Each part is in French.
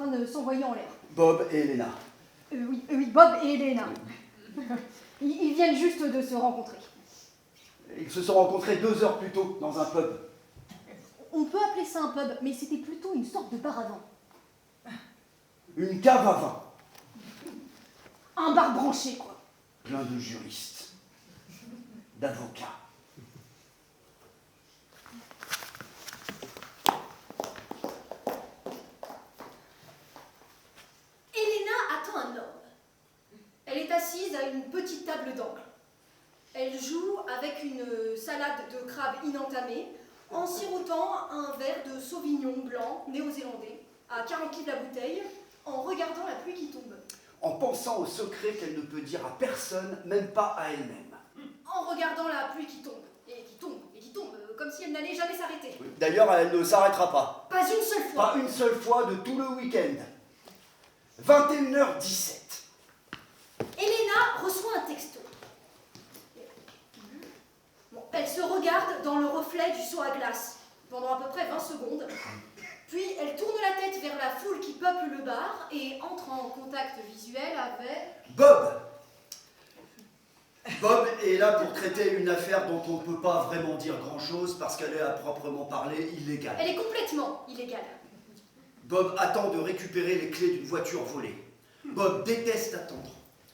train de s'envoyer en l'air. Bob et Elena. Oui, Bob et Elena. Ils viennent juste de se rencontrer. Ils se sont rencontrés 2 heures plus tôt dans un pub. On peut appeler ça un pub, mais c'était plutôt une sorte de bar à vin. Une cave à vin. Un bar branché, quoi. Plein de juristes, d'avocats. Elena attend un homme. Elle est assise à une petite table d'angle. Elle joue avec une salade de crabe inentamée en sirotant un verre de sauvignon blanc néo-zélandais à 40 livres la bouteille en regardant la pluie qui tombe. En pensant au secret qu'elle ne peut dire à personne, même pas à elle-même. En regardant la pluie qui tombe, et qui tombe, et qui tombe, comme si elle n'allait jamais s'arrêter. Oui. D'ailleurs, elle ne s'arrêtera pas. Pas une seule fois. Pas une seule fois de tout le week-end. 21h17. Elena reçoit un texto. Bon, elle se regarde dans le reflet du seau à glace pendant à peu près 20 secondes. Puis elle tourne la tête vers la foule qui peuple le bar et entre en contact visuel avec... Bob. Bob est là pour traiter une affaire dont on ne peut pas vraiment dire grand-chose parce qu'elle est à proprement parler illégale. Elle est complètement illégale. Bob attend de récupérer les clés d'une voiture volée. Bob déteste attendre.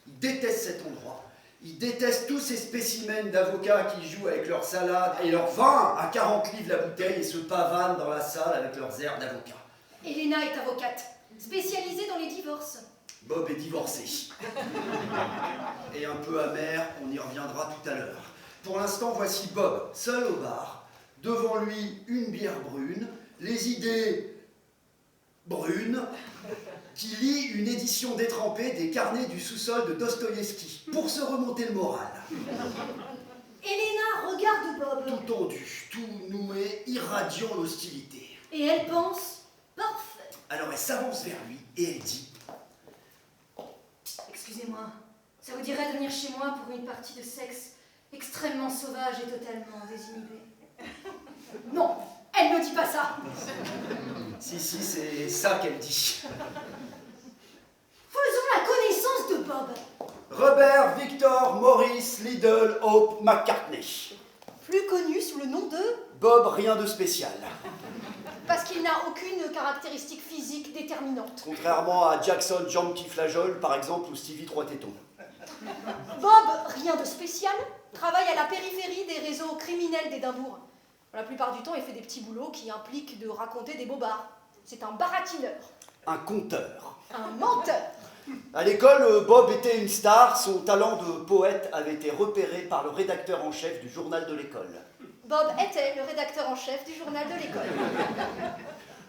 Il déteste cet endroit. Il déteste tous ces spécimens d'avocats qui jouent avec leur salade et leur vin à 40 livres la bouteille et se pavanent dans la salle avec leurs airs d'avocat. Elena est avocate, spécialisée dans les divorces. Bob est divorcé. Et un peu amer, on y reviendra tout à l'heure. Pour l'instant, voici Bob, seul au bar. Devant lui, une bière brune, les idées brunes, qui lit une édition détrempée des carnets du sous-sol de Dostoïevski, pour se remonter le moral. Elena regarde Bob. Tout tendu, tout noué, irradiant l'hostilité. Et elle pense, parfait. Alors elle s'avance vers lui et elle dit... Excusez-moi, ça vous dirait de venir chez moi pour une partie de sexe extrêmement sauvage et totalement désinhibée? Non, elle ne dit pas ça. Si, c'est ça qu'elle dit. Faisons la connaissance de Bob. Robert Victor Maurice Liddell Hope McCartney. Plus connu sous le nom de... Bob, rien de spécial. Parce qu'il n'a aucune caractéristique physique déterminante. Contrairement à Jackson Janky Flageol, par exemple, ou Stevie Trois Tétons. Bob, rien de spécial, travaille à la périphérie des réseaux criminels d'Édimbourg. La plupart du temps, il fait des petits boulots qui impliquent de raconter des bobards. C'est un baratineur. Un conteur. Un menteur. À l'école, Bob était une star. Son talent de poète avait été repéré par le rédacteur en chef du journal de l'école. Bob était le rédacteur en chef du journal de l'école.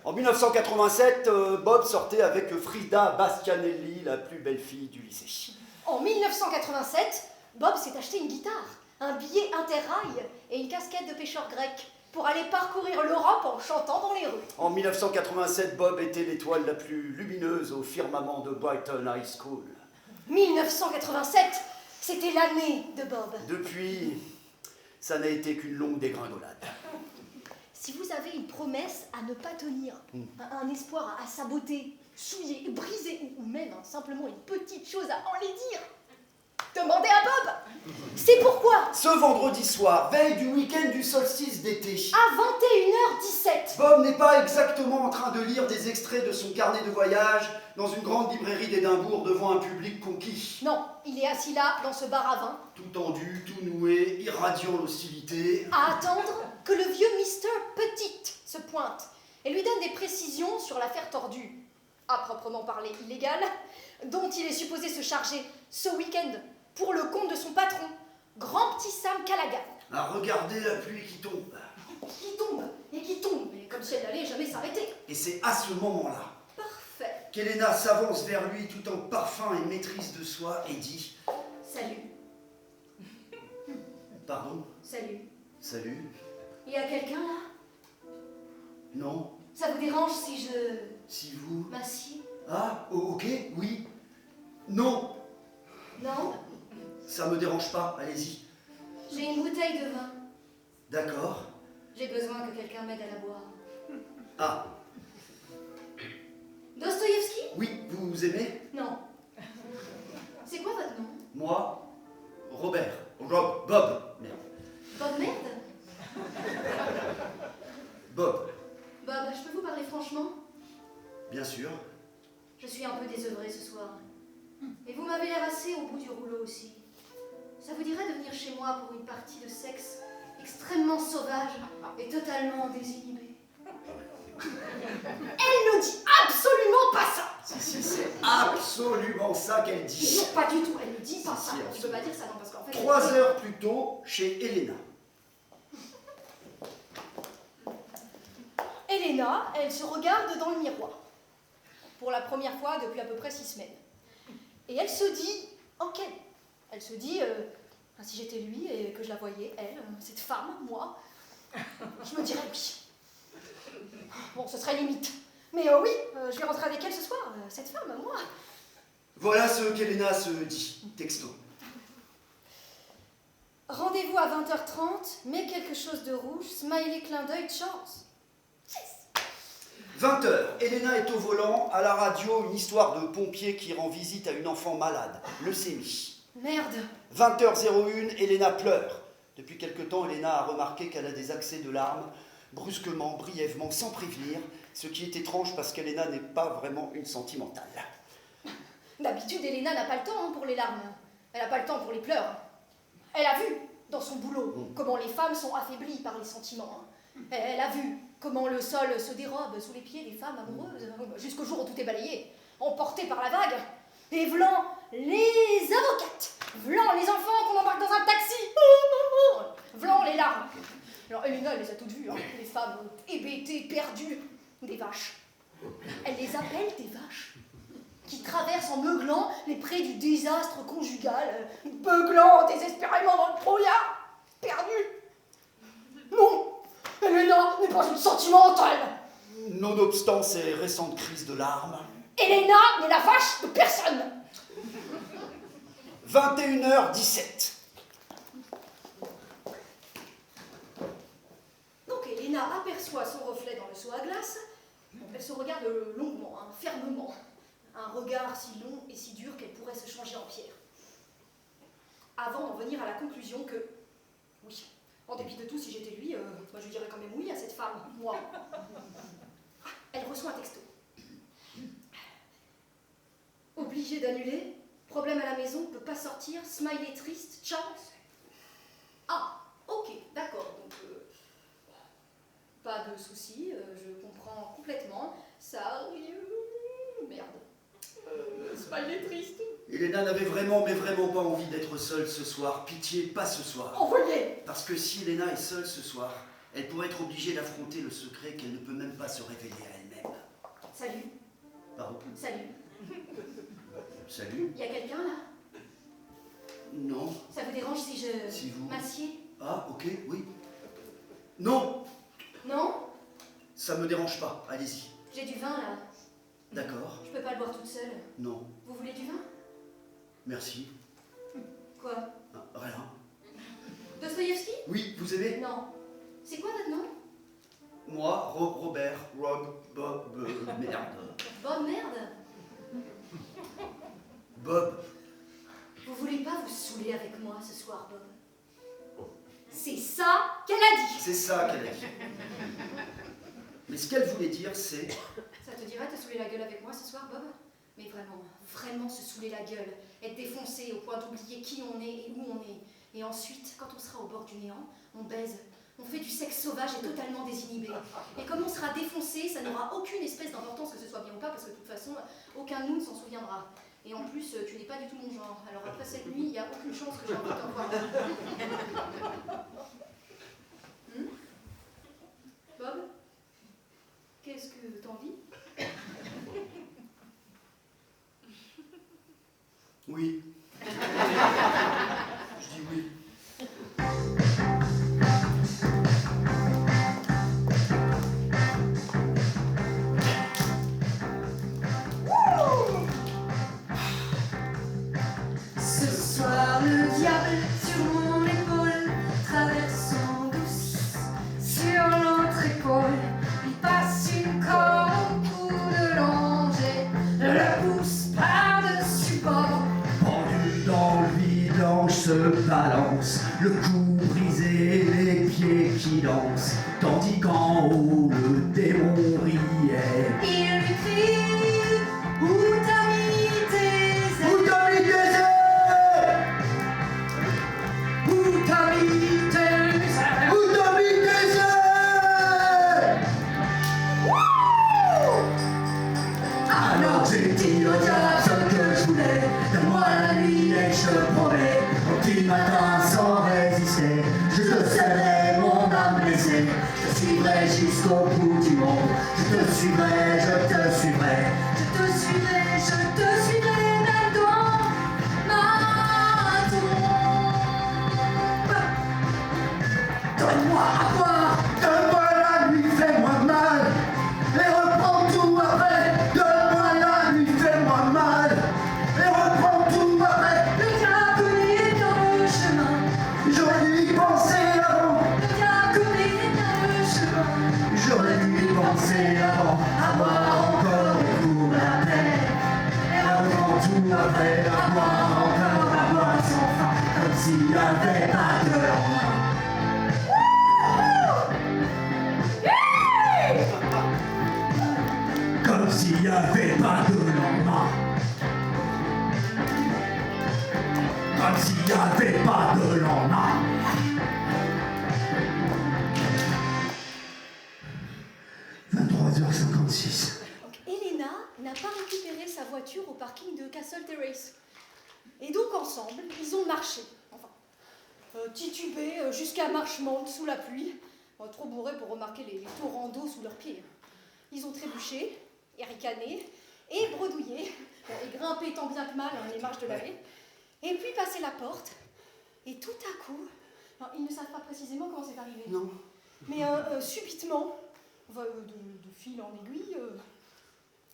En 1987, Bob sortait avec Frida Bastianelli, la plus belle fille du lycée. En 1987, Bob s'est acheté une guitare, un billet interrail et une casquette de pêcheur grec pour aller parcourir l'Europe en chantant dans les rues. En 1987, Bob était l'étoile la plus lumineuse au firmament de Brighton High School. 1987, c'était l'année de Bob. Depuis, ça n'a été qu'une longue dégringolade. Si vous avez une promesse à ne pas tenir, un espoir à saboter, souiller, briser, ou même simplement une petite chose à enlaidir, demandez à Bob. C'est pourquoi, Ce vendredi soir, veille du week-end du solstice d'été, à 21h17, Bob n'est pas exactement en train de lire des extraits de son carnet de voyage dans une grande librairie d'Édimbourg devant un public conquis. non, il est assis là, dans ce bar à vin, Tout tendu, tout noué, irradiant l'hostilité. à attendre que le vieux Mr. Petite se pointe et lui donne des précisions sur l'affaire tordue, à proprement parler illégale, dont il est supposé se charger ce week-end pour le compte de son patron, grand petit Sam Callaghan. À regarder la pluie qui tombe. Qui tombe, mais comme si elle n'allait jamais s'arrêter. Et c'est à ce moment-là Parfait. qu'Elena s'avance vers lui tout en parfum et maîtrise de soi et dit Salut. « Pardon ? Salut. Salut ? Il y a quelqu'un là? Non ? Ça vous dérange si je Si vous... m'assieds? Ah, ok, oui. Non, Non? ça me dérange pas, allez-y. J'ai une bouteille de vin. D'accord. J'ai besoin que quelqu'un m'aide à la boire. Ah. Dostoïevski? Oui, vous aimez? Non. C'est quoi votre nom? Moi, Robert. Bob. Merde. Bob Merde? Bob, Bob, je peux vous parler franchement? bien sûr. Je suis un peu désœuvrée ce soir. Et vous m'avez l'air assez au bout du rouleau aussi. Ça vous dirait de venir chez moi pour une partie de sexe extrêmement sauvage et totalement désinhibée? Elle ne dit absolument pas ça! Si, c'est absolument ça qu'elle dit. Non, pas du tout, elle ne dit pas Si, ça. si, Tu peux pas dire ça, non, parce qu'en fait... 3 heures plus tôt, chez Elena. Elena, elle se regarde dans le miroir. Pour la première fois depuis à peu près 6 semaines. Et elle se dit, ok. Elle se dit, si j'étais lui et que je la voyais, elle, cette femme, moi, je me dirais oui. Bon, ce serait limite. Mais oui, je vais rentrer avec elle ce soir, cette femme, moi. Voilà ce qu'Elena se dit, texto. Rendez-vous à 20h30, mets quelque chose de rouge, smiley, clin d'œil, chance. Yes! 20h, Elena est au volant, à la radio, une histoire de pompier qui rend visite à une enfant malade, leucémie. Merde. 20h01, Elena pleure. Depuis quelque temps, Elena a remarqué qu'elle a des accès de larmes, brusquement, brièvement, sans prévenir, ce qui est étrange parce qu'Elena n'est pas vraiment une sentimentale. D'habitude, Elena n'a pas le temps pour les larmes. Elle n'a pas le temps pour les pleurs. Elle a vu, dans son boulot, comment les femmes sont affaiblies par les sentiments. Elle a vu comment le sol se dérobe sous les pieds des femmes amoureuses, jusqu'au jour où tout est balayé, emporté par la vague. Et v'lan les avocates, v'lan les enfants qu'on embarque dans un taxi, v'lan les larmes. Alors Elena, elle les a toutes vues, les femmes hébétées, perdues, des vaches. Elle les appelle des vaches, qui traversent en meuglant les prés du désastre conjugal, beuglant désespérément dans le brouillard, perdue. Non, Elena n'est pas une sentimentale. Nonobstant ces récentes crises de larmes. Elena n'est la vache de personne. 21h17. Donc Elena aperçoit son reflet dans le seau à glace. Elle se regarde longuement, fermement. Un regard si long et si dur qu'elle pourrait se changer en pierre. Avant d'en venir à la conclusion que, oui, en dépit de tout, si j'étais lui, moi je dirais quand même oui à cette femme, moi. Elle reçoit un texto. Obligée d'annuler, problème à la maison, peut pas sortir, smiley triste, ciao. Ah, ok, d'accord, donc pas de soucis, je comprends complètement, ça arrive, merde. Smiley triste. Elena n'avait vraiment, mais vraiment pas envie d'être seule ce soir. Pitié, pas ce soir. Envoyez. Parce que si Elena est seule ce soir, elle pourrait être obligée d'affronter le secret qu'elle ne peut même pas se révéler à elle-même. Salut. Pardon? Salut. Salut? Y a quelqu'un là? Non. Ça vous dérange si je Si vous... m'assieds? Ah, ok, oui. Non! Non? Ça me dérange pas, allez-y. J'ai du vin là. D'accord. Je peux pas le boire toute seule. Non. Vous voulez du vin? Merci. Quoi? Ah, rien. Dostoïevski? Oui, vous aimez? Non. C'est quoi votre nom? Moi, Robert, Bob, merde. Bob Merde? Bob. Vous voulez pas vous saouler avec moi ce soir, Bob? C'est ça qu'elle a dit. C'est ça qu'elle a dit. Mais ce qu'elle voulait dire, c'est... Ça te dirait de te saouler la gueule avec moi ce soir, Bob? Mais vraiment, vraiment se saouler la gueule, être défoncé au point d'oublier qui on est et où on est. Et ensuite, quand on sera au bord du néant, on baise, on fait du sexe sauvage et totalement désinhibé. Et comme on sera défoncé, ça n'aura aucune espèce d'importance que ce soit bien ou pas, parce que de toute façon, aucun de nous ne s'en souviendra. Et en plus, tu n'es pas du tout mon genre. Alors après cette nuit, il n'y a aucune chance que j'ai envie de t'en voir. Bob? Qu'est-ce que t'en dis? Oui. Je dis oui. Ce soir, le diable sur mon épaule traverse en douce sur l'autre épaule. Il passe une corde au cou de l'ange le pousse par-dessus bord. Pendu dans le vide, l'ange se balance, le cou brisé, les pieds qui dansent, tandis qu'en haut le démon riait. Il lui crie, où t'as mis tes ailes? Où t'as mis tes ailes? Où t'as mis tes ailes? Où t'as mis tes ailes? Alors j'ai dit au diable ce que je voulais, donne-moi la nuit et je te promets, au petit matin sans résister, je te céderai mon âme blessée, je te suivrai jusqu'au bout du monde, je te suivrai, je te suivrai, je te suivrai, je te suivrai même dans ma tombe. Donne-moi à boire, Donne-moi la nuit, fais-moi mal, et reprends tout après. Donne-moi la nuit, fais-moi mal, et reprends tout après. le diable connaît bien le chemin, J'aurais dû y penser avant, le diable connaît bien le chemin. j'aurais dû y penser avant. Avoir encore et pour la paix, et reprends tout après. Avoir encore, avoir sans fin, comme s'il n'y avait pas de lendemain. Comme s'il n'y avait pas de lendemain. Comme s'il n'y avait pas de lendemain. « 23h56. Donc, Elena n'a pas récupéré sa voiture au parking de Castle Terrace. Et donc ensemble, ils ont marché, enfin, titubé jusqu'à Marchmont sous la pluie, trop bourrés pour remarquer les torrents d'eau sous leurs pieds. Ils ont trébuché, et ricané, et bredouillé, et grimpé tant bien que mal les marches de l'allée, et puis passé la porte, et tout à coup, alors, ils ne savent pas précisément comment c'est arrivé, Non. mais subitement, enfin, de fil en aiguille,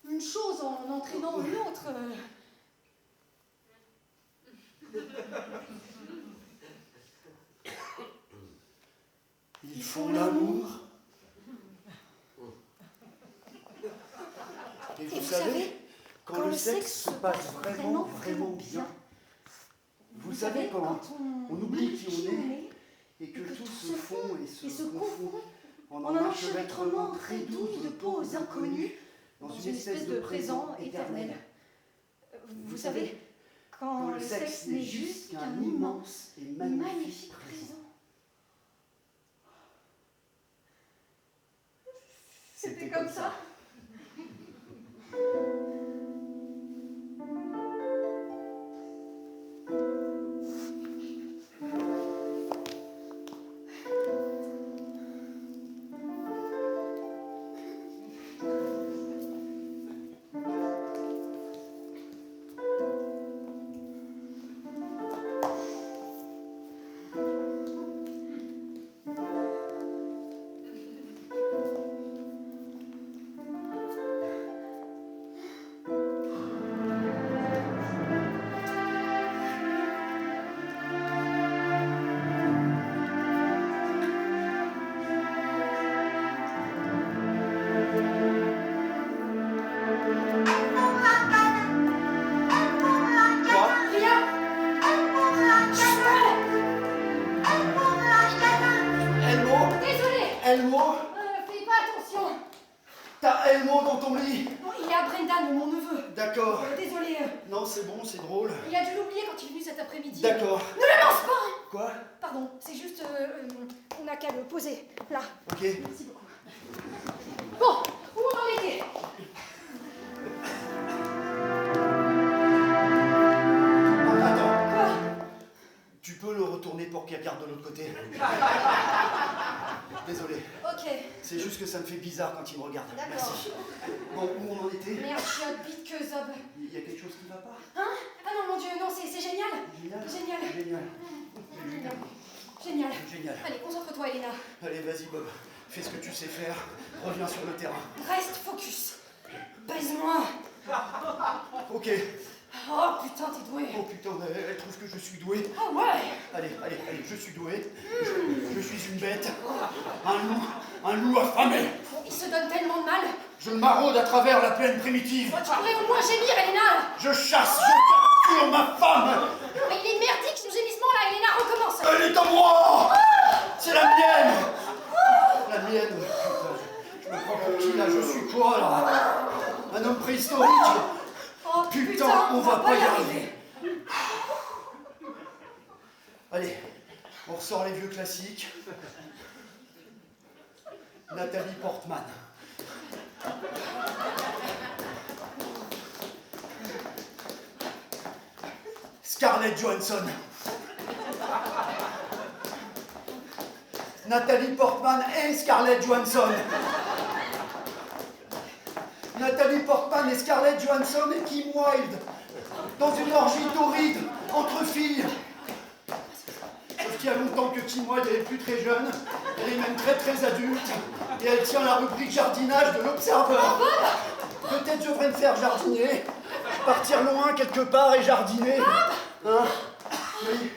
une chose en entraînant une autre. Ils font l'amour. Et vous savez, quand le sexe se passe vraiment, vraiment bien, vous savez, quand on oublie qui on est, et que tout se fond et se confond en un enchevêtrement très doux de poses inconnues dans une espèce de présent éternel. Vous savez, Quand le sexe n'est juste qu'un immense et magnifique présent. C'était comme ça. Elmo? Fais pas attention. T'as Elmo dans ton lit? Bon, il est à Brendan, mon neveu. D'accord. Désolé. Non, c'est bon, c'est drôle. Il a dû l'oublier quand il est venu cet après-midi. D'accord. Ne le lance pas. Quoi? Pardon, c'est juste... on n'a qu'à le poser. Là. Ok. Merci beaucoup. Bon, où on en était? Attends. Quoi? Tu peux le retourner pour qu'il regarde de l'autre côté. Désolé. Ok. C'est juste que ça me fait bizarre quand il me regarde. D'accord. Merci. Bon, où on en était? Merde, je suis vite que Zob. Il y a quelque chose qui va pas? Hein? Ah non, mon Dieu, non, c'est génial. Génial. Génial. Génial. Génial. Génial. Allez, concentre-toi, Elena. Allez, vas-y, Bob. Fais ce que tu sais faire. Reviens sur le terrain. Reste focus. Baise-moi. Ok. Oh putain, t'es doué. Oh putain, elle trouve que je suis doué. Ah ouais. Allez, je suis doué. Je suis une bête. Un loup affamé. Il se donne tellement de mal. Je maraude à travers la plaine primitive. Oh, tu pourrais au moins gémir, Elena. Je chasse, je capture ma femme. Mais il est merdique, ce gémissement là, Elena, recommence. Elle est à moi. C'est la mienne. La mienne. Putain, je me prends pour qui là? Je suis quoi là? Un homme préhistorique? Oh Putain, on va pas y arriver. Allez, on ressort les vieux classiques. Nathalie Portman. Scarlett Johansson. Nathalie Portman et Scarlett Johansson. Nathalie Portman et Scarlett Johansson et Kim Wilde. Dans une orgie torride entre filles. Sauf qu'il y a longtemps que Kim Wilde n'est plus très jeune. Elle est même très très adulte. Et elle tient la rubrique jardinage de l'Observer. Peut-être je devrais me faire jardiner. Partir loin quelque part et jardiner. Hein? Oui.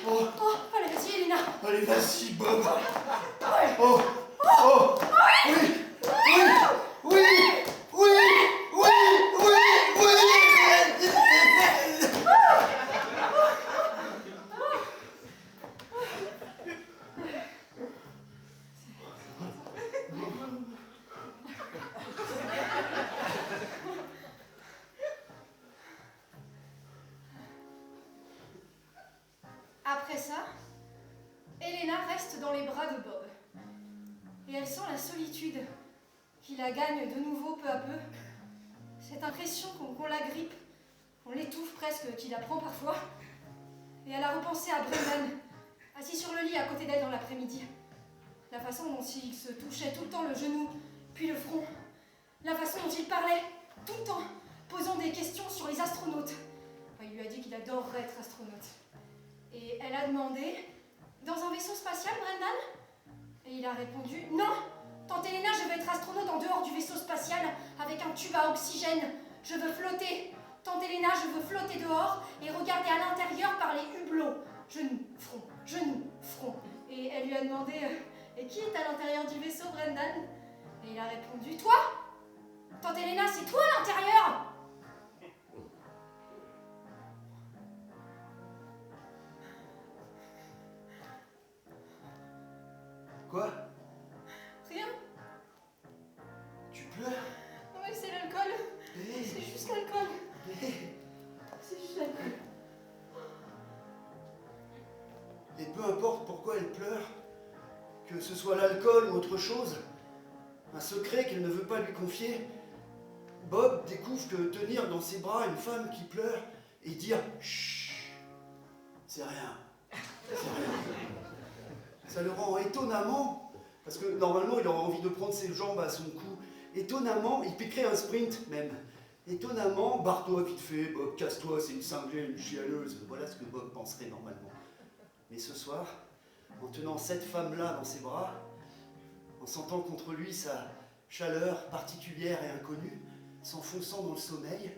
Oh, allez, vas-y, Elena. Allez, vas-y, Bob. Oh, oh, oui, oui, oui, oui, oui, oui, oui. Après ça, Elena reste dans les bras de Bob. Et elle sent la solitude qui la gagne de nouveau peu à peu. Cette impression qu'on la grippe, qu'on l'étouffe presque, qui la prend parfois. Et elle a repensé à Brendan, assis sur le lit à côté d'elle dans l'après-midi. La façon dont il se touchait tout le temps le genou, puis le front. La façon dont il parlait tout le temps, posant des questions sur les astronautes. Enfin, il lui a dit qu'il adorerait être astronaute. Et elle a demandé « Dans un vaisseau spatial, Brendan ?» Et il a répondu « Non, tante Elena, je veux être astronaute en dehors du vaisseau spatial avec un tube à oxygène. Je veux flotter. Tante Elena, je veux flotter dehors et regarder à l'intérieur par les hublots. Genoux, front. » Et elle lui a demandé « Et qui est à l'intérieur du vaisseau, Brendan ?» Et il a répondu « Toi, tante Elena, c'est toi à l'intérieur !» Quoi? Rien. Tu pleures? Non mais c'est l'alcool. C'est juste l'alcool. C'est juste l'alcool. Et peu importe pourquoi elle pleure, que ce soit l'alcool ou autre chose, un secret qu'elle ne veut pas lui confier, Bob découvre que tenir dans ses bras une femme qui pleure et dire « Chut, c'est rien, c'est rien ». Ça le rend étonnamment, parce que normalement il aurait envie de prendre ses jambes à son cou, étonnamment, il piquerait un sprint même. Étonnamment, barre-toi vite fait, Bob, casse-toi, c'est une cinglée, une chialeuse, voilà ce que Bob penserait normalement. Mais ce soir, en tenant cette femme-là dans ses bras, en sentant contre lui sa chaleur particulière et inconnue, s'enfonçant dans le sommeil,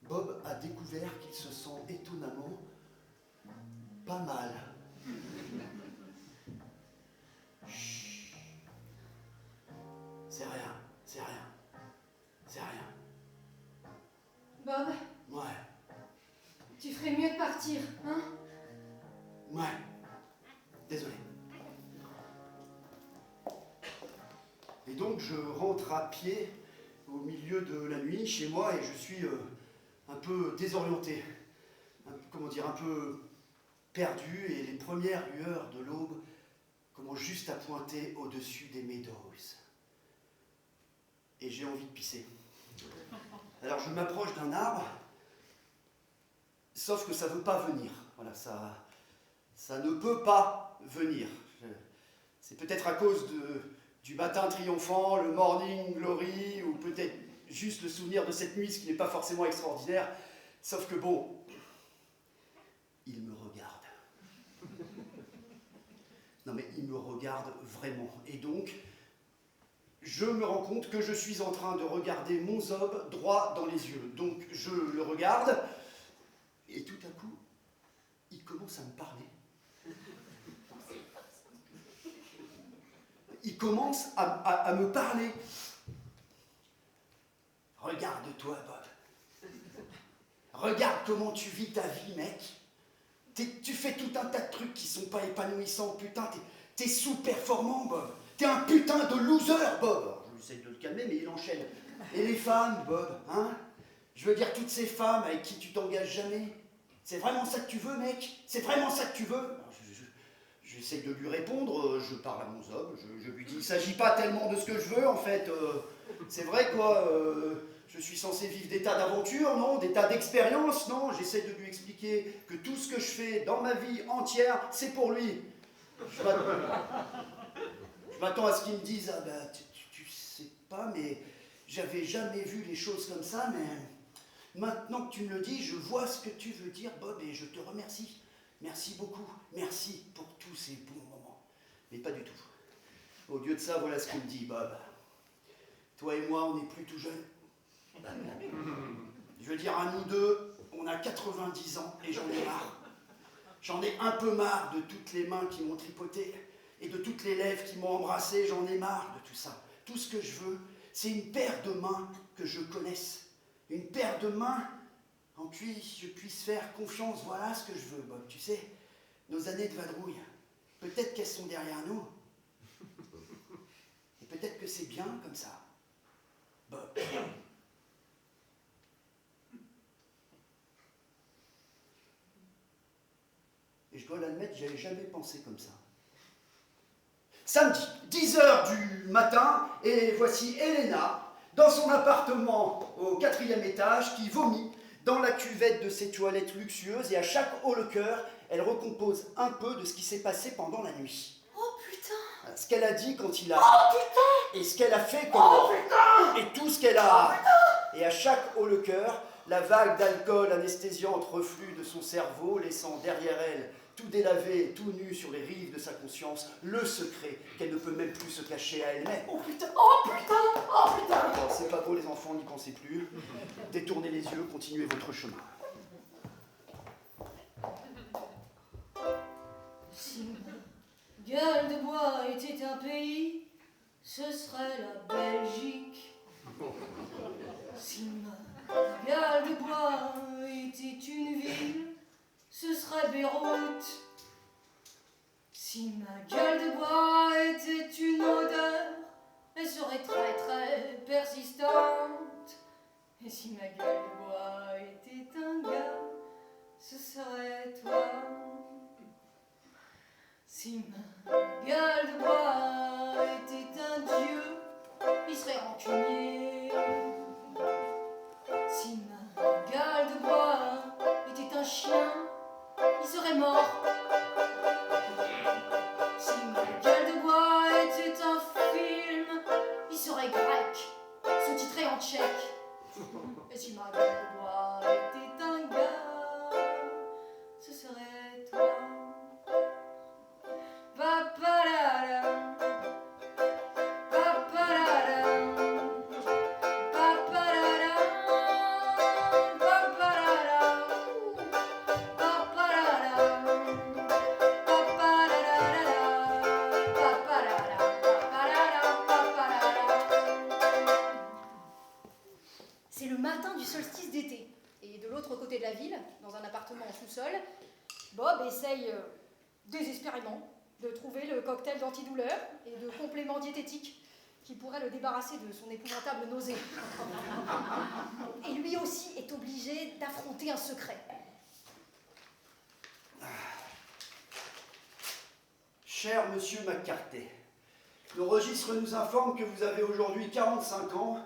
Bob a découvert qu'il se sent étonnamment pas mal. Chut. C'est rien, c'est rien, c'est rien. Bob, Ouais, tu ferais mieux de partir, hein? ouais, désolé. Et donc je rentre à pied au milieu de la nuit chez moi et je suis un peu désorienté, un peu perdu, et les premières lueurs de l'aube commencent juste à pointer au-dessus des meadows. Et j'ai envie de pisser. Alors je m'approche d'un arbre, sauf que ça ne veut pas venir. Voilà, ça ne peut pas venir. C'est peut-être à cause du matin triomphant, le morning glory, ou peut-être juste le souvenir de cette nuit, ce qui n'est pas forcément extraordinaire. Sauf que bon, il me regarde. Non mais il me regarde vraiment. Et donc, je me rends compte que je suis en train de regarder mon zob droit dans les yeux. Donc je le regarde, et tout à coup, il commence à me parler. Il commence à me parler. Regarde-toi, Bob. Regarde comment tu vis ta vie, mec. Tu fais tout un tas de trucs qui sont pas épanouissants, putain. T'es sous-performant, Bob. T'es un putain de loser, Bob. Alors, j'essaie de le calmer, mais il enchaîne. Et les femmes, Bob, hein? Je veux dire, toutes ces femmes avec qui tu t'engages jamais. C'est vraiment ça que tu veux, mec? C'est vraiment ça que tu veux? Alors, j'essaie de lui répondre, je parle à mon homme, je lui dis, il ne s'agit pas tellement de ce que je veux, en fait. C'est vrai, quoi. Je suis censé vivre des tas d'aventures, non? Des tas d'expériences, non? J'essaie de lui expliquer que tout ce que je fais dans ma vie entière, c'est pour lui. Je m'attends à ce qu'il me dise, ah ben, tu sais pas, mais j'avais jamais vu les choses comme ça, mais maintenant que tu me le dis, je vois ce que tu veux dire, Bob, et je te remercie. Merci beaucoup, merci pour tous ces bons moments. Mais pas du tout. Au lieu de ça, voilà ce qu'il me dit, Bob. Toi et moi, on n'est plus tout jeunes. Je veux dire, à nous deux, on a 90 ans et j'en ai marre. J'en ai un peu marre de toutes les mains qui m'ont tripoté et de toutes les lèvres qui m'ont embrassé. J'en ai marre de tout ça. Tout ce que je veux, c'est une paire de mains que je connaisse. Une paire de mains en qui je puisse faire confiance. Voilà ce que je veux, Bob. Tu sais, nos années de vadrouille, peut-être qu'elles sont derrière nous. Et peut-être que c'est bien comme ça. Bob. Et je dois l'admettre, j'y avais jamais pensé comme ça. Samedi, 10h du matin, et voici Elena, dans son appartement au 4e étage, qui vomit dans la cuvette de ses toilettes luxueuses, et à chaque haut le cœur, elle recompose un peu de ce qui s'est passé pendant la nuit. Oh putain! Ce qu'elle a dit quand il a... Oh putain! Et ce qu'elle a fait quand... Oh putain! Et tout ce qu'elle a... Et à chaque haut le cœur, la vague d'alcool anesthésiante reflue de son cerveau, laissant derrière elle, tout délavé, tout nu sur les rives de sa conscience, le secret qu'elle ne peut même plus se cacher à elle-même. Oh putain! Oh putain! Oh putain! Bon, c'est pas beau les enfants, n'y pensez plus. Détournez les yeux, continuez votre chemin. Si Gueule de Bois était un pays, ce serait la Belgique. Si Gueule de Bois était une ville, ce serait Beyrouth. Si ma gueule de bois était une odeur, elle serait très très persistante. Et si ma gueule de bois était un gars, ce serait toi. Si ma gueule de bois était un dieu, il serait rancunier. Si ma gueule de bois était un chien, il serait mort. Si ma gueule de bois était un film, il serait grec, sous-titré en tchèque. Et si ma gueule de bois était un gars, ce serait toi. Paparara, paparara, paparara, paparara, c'est le matin du solstice d'été. Et de l'autre côté de la ville, dans un appartement en sous-sol, Bob essaye désespérément de trouver le cocktail d'antidouleur et de compléments diététiques qui pourrait le débarrasser de son épouvantable nausée. Et lui aussi est obligé d'affronter un secret. Cher monsieur McCarthy, nos registres nous informent que vous avez aujourd'hui 45 ans.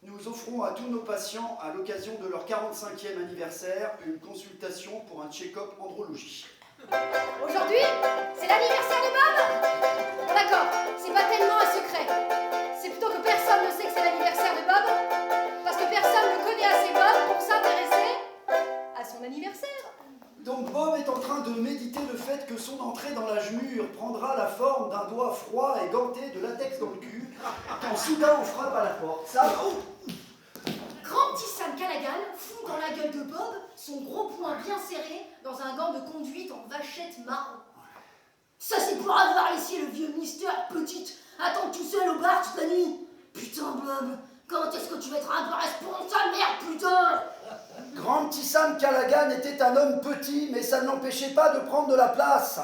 Nous offrons à tous nos patients, à l'occasion de leur 45e anniversaire, une consultation pour un check-up andrologie. Aujourd'hui, c'est l'anniversaire de Bob? D'accord, c'est pas tellement un secret. C'est plutôt que personne ne sait que c'est l'anniversaire de Bob, parce que personne ne connaît assez Bob pour s'intéresser à son anniversaire. Donc Bob est en train de méditer le fait que son entrée dans l'âge mûr prendra la forme d'un doigt froid et ganté de latex dans le cul, quand soudain on frappe à la porte. Ça... Oh, Grand petit Sam Callaghan fout dans la gueule de Bob son gros poing bien serré dans un gant de conduite en vachette marron. Ça c'est pour avoir laissé le vieux Mister Petite attendre tout seul au bar toute la nuit. Putain Bob, Quand est-ce que tu vas être un peu responsable, merde, putain? Grand petit Sam Callaghan était un homme petit, mais ça ne l'empêchait pas de prendre de la place.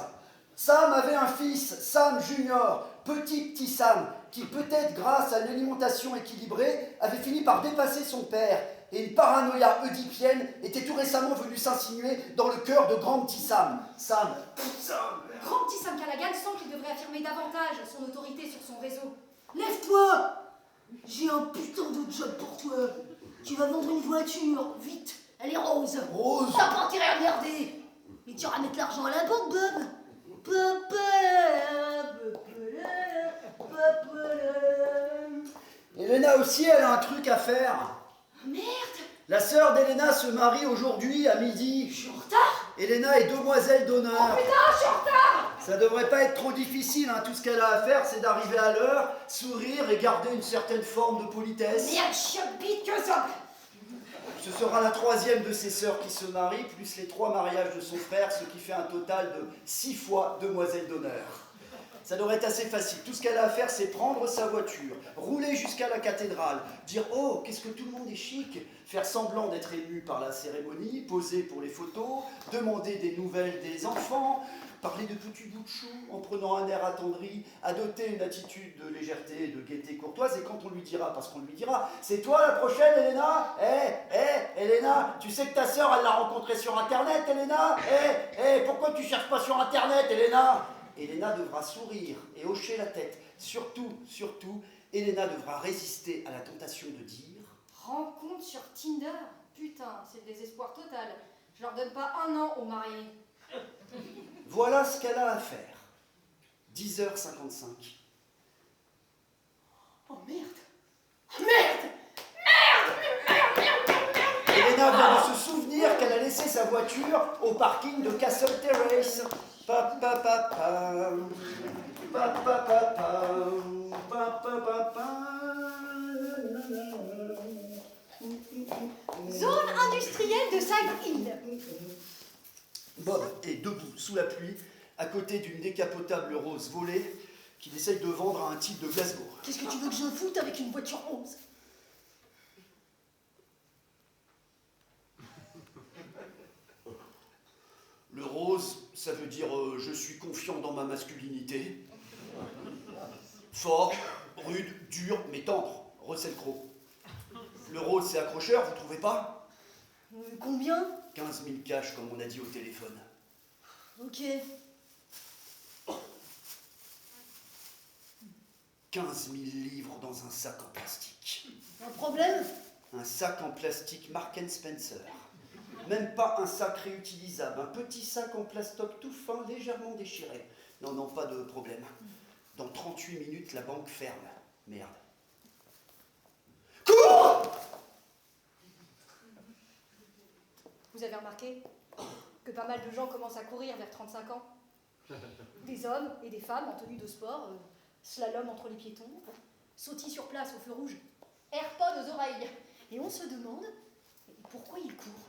Sam avait un fils, Sam Junior, petit Sam, qui peut-être grâce à une alimentation équilibrée avait fini par dépasser son père. Et une paranoïa oedipienne était tout récemment venue s'insinuer dans le cœur de Grand petit Sam. Sam. Grand petit Sam Callaghan sent qu'il devrait affirmer davantage son autorité sur son réseau. Lève-toi! J'ai un putain de job pour toi. Tu vas vendre une voiture, vite. Elle est rose. Rose. T'as pas intérêt à regarder. Et tu iras mettre l'argent à la banque, Bob. Elena aussi, elle a un truc à faire. Merde, La sœur d'Elena se marie aujourd'hui à midi. je suis en retard. Elena est demoiselle d'honneur. Oh putain, je suis en retard. Ça devrait pas être trop difficile, hein. Tout ce qu'elle a à faire, c'est d'arriver à l'heure, sourire et garder une certaine forme de politesse. Merde, chiotte-bite que ça. Ce sera la troisième de ses sœurs qui se marie, plus les 3 mariages de son frère, ce qui fait un total de 6 fois demoiselle d'honneur. Ça devrait être assez facile. Tout ce qu'elle a à faire, c'est prendre sa voiture, rouler jusqu'à la cathédrale, dire « Oh, qu'est-ce que tout le monde est chic !» faire semblant d'être ému par la cérémonie, poser pour les photos, demander des nouvelles des enfants, parler de petits bouts de chou en prenant un air attendri, adopter une attitude de légèreté et de gaieté courtoise, et quand on lui dira, parce qu'on lui dira « C'est toi la prochaine, Elena ? Elena, tu sais que ta sœur, elle l'a rencontrée sur Internet, Elena ? Pourquoi tu cherches pas sur Internet, Elena ?» Elena devra sourire et hocher la tête. Surtout, Elena devra résister à la tentation de dire « Rencontre sur Tinder. Putain, c'est le désespoir total. Je leur donne pas 1 an aux mariés. Voilà ce qu'elle a à faire. 10h55. Oh merde. Elena vient de se souvenir qu'elle a laissé sa voiture au parking de Castle Terrace. Zone industrielle de Side Hill. Bob est debout sous la pluie, à côté d'une décapotable rose volée qu'il essaye de vendre à un type de Glasgow. Qu'est-ce que tu veux que je foute avec une voiture rose? Le rose, ça veut dire je suis confiant dans ma masculinité. Fort, rude, dur, mais tendre. Russell Crowe. Le rose, c'est accrocheur, vous trouvez pas? Combien? 15 000 cash, comme on a dit au téléphone. Ok. 15 000 livres dans un sac en plastique. Un problème? Un sac en plastique Mark & Spencer. Même pas un sac réutilisable, un petit sac en plastoc tout fin, légèrement déchiré. Non, pas de problème. Dans 38 minutes, la banque ferme. Merde. Cours! Vous avez remarqué que pas mal de gens commencent à courir vers 35 ans? Des hommes et des femmes en tenue de sport, slalom entre les piétons, sautillent sur place au feu rouge, AirPods aux oreilles. Et on se demande pourquoi ils courent.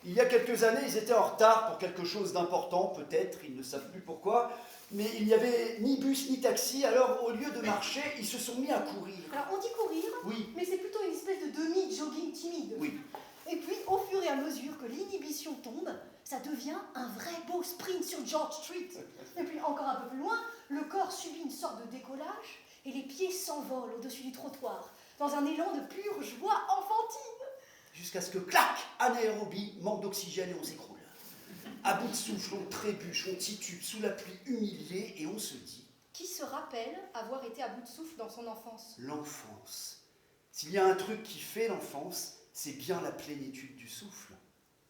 Il y a quelques années, ils étaient en retard pour quelque chose d'important, peut-être, ils ne savent plus pourquoi, mais il n'y avait ni bus ni taxi, alors au lieu de marcher, ils se sont mis à courir. Alors on dit courir, Oui, mais c'est plutôt une espèce de demi-jogging timide. oui. Et puis, au fur et à mesure que l'inhibition tombe, ça devient un vrai beau sprint sur George Street. Et puis, encore un peu plus loin, le corps subit une sorte de décollage et les pieds s'envolent au-dessus du trottoir, dans un élan de pure joie enfantine. Jusqu'à ce que, clac, anaérobie, manque d'oxygène et on s'écroule. À bout de souffle, on trébuche, on titube sous la pluie humiliée et on se dit Qui se rappelle avoir été à bout de souffle dans son enfance? l'enfance. S'il y a un truc qui fait l'enfance, c'est bien la plénitude du souffle.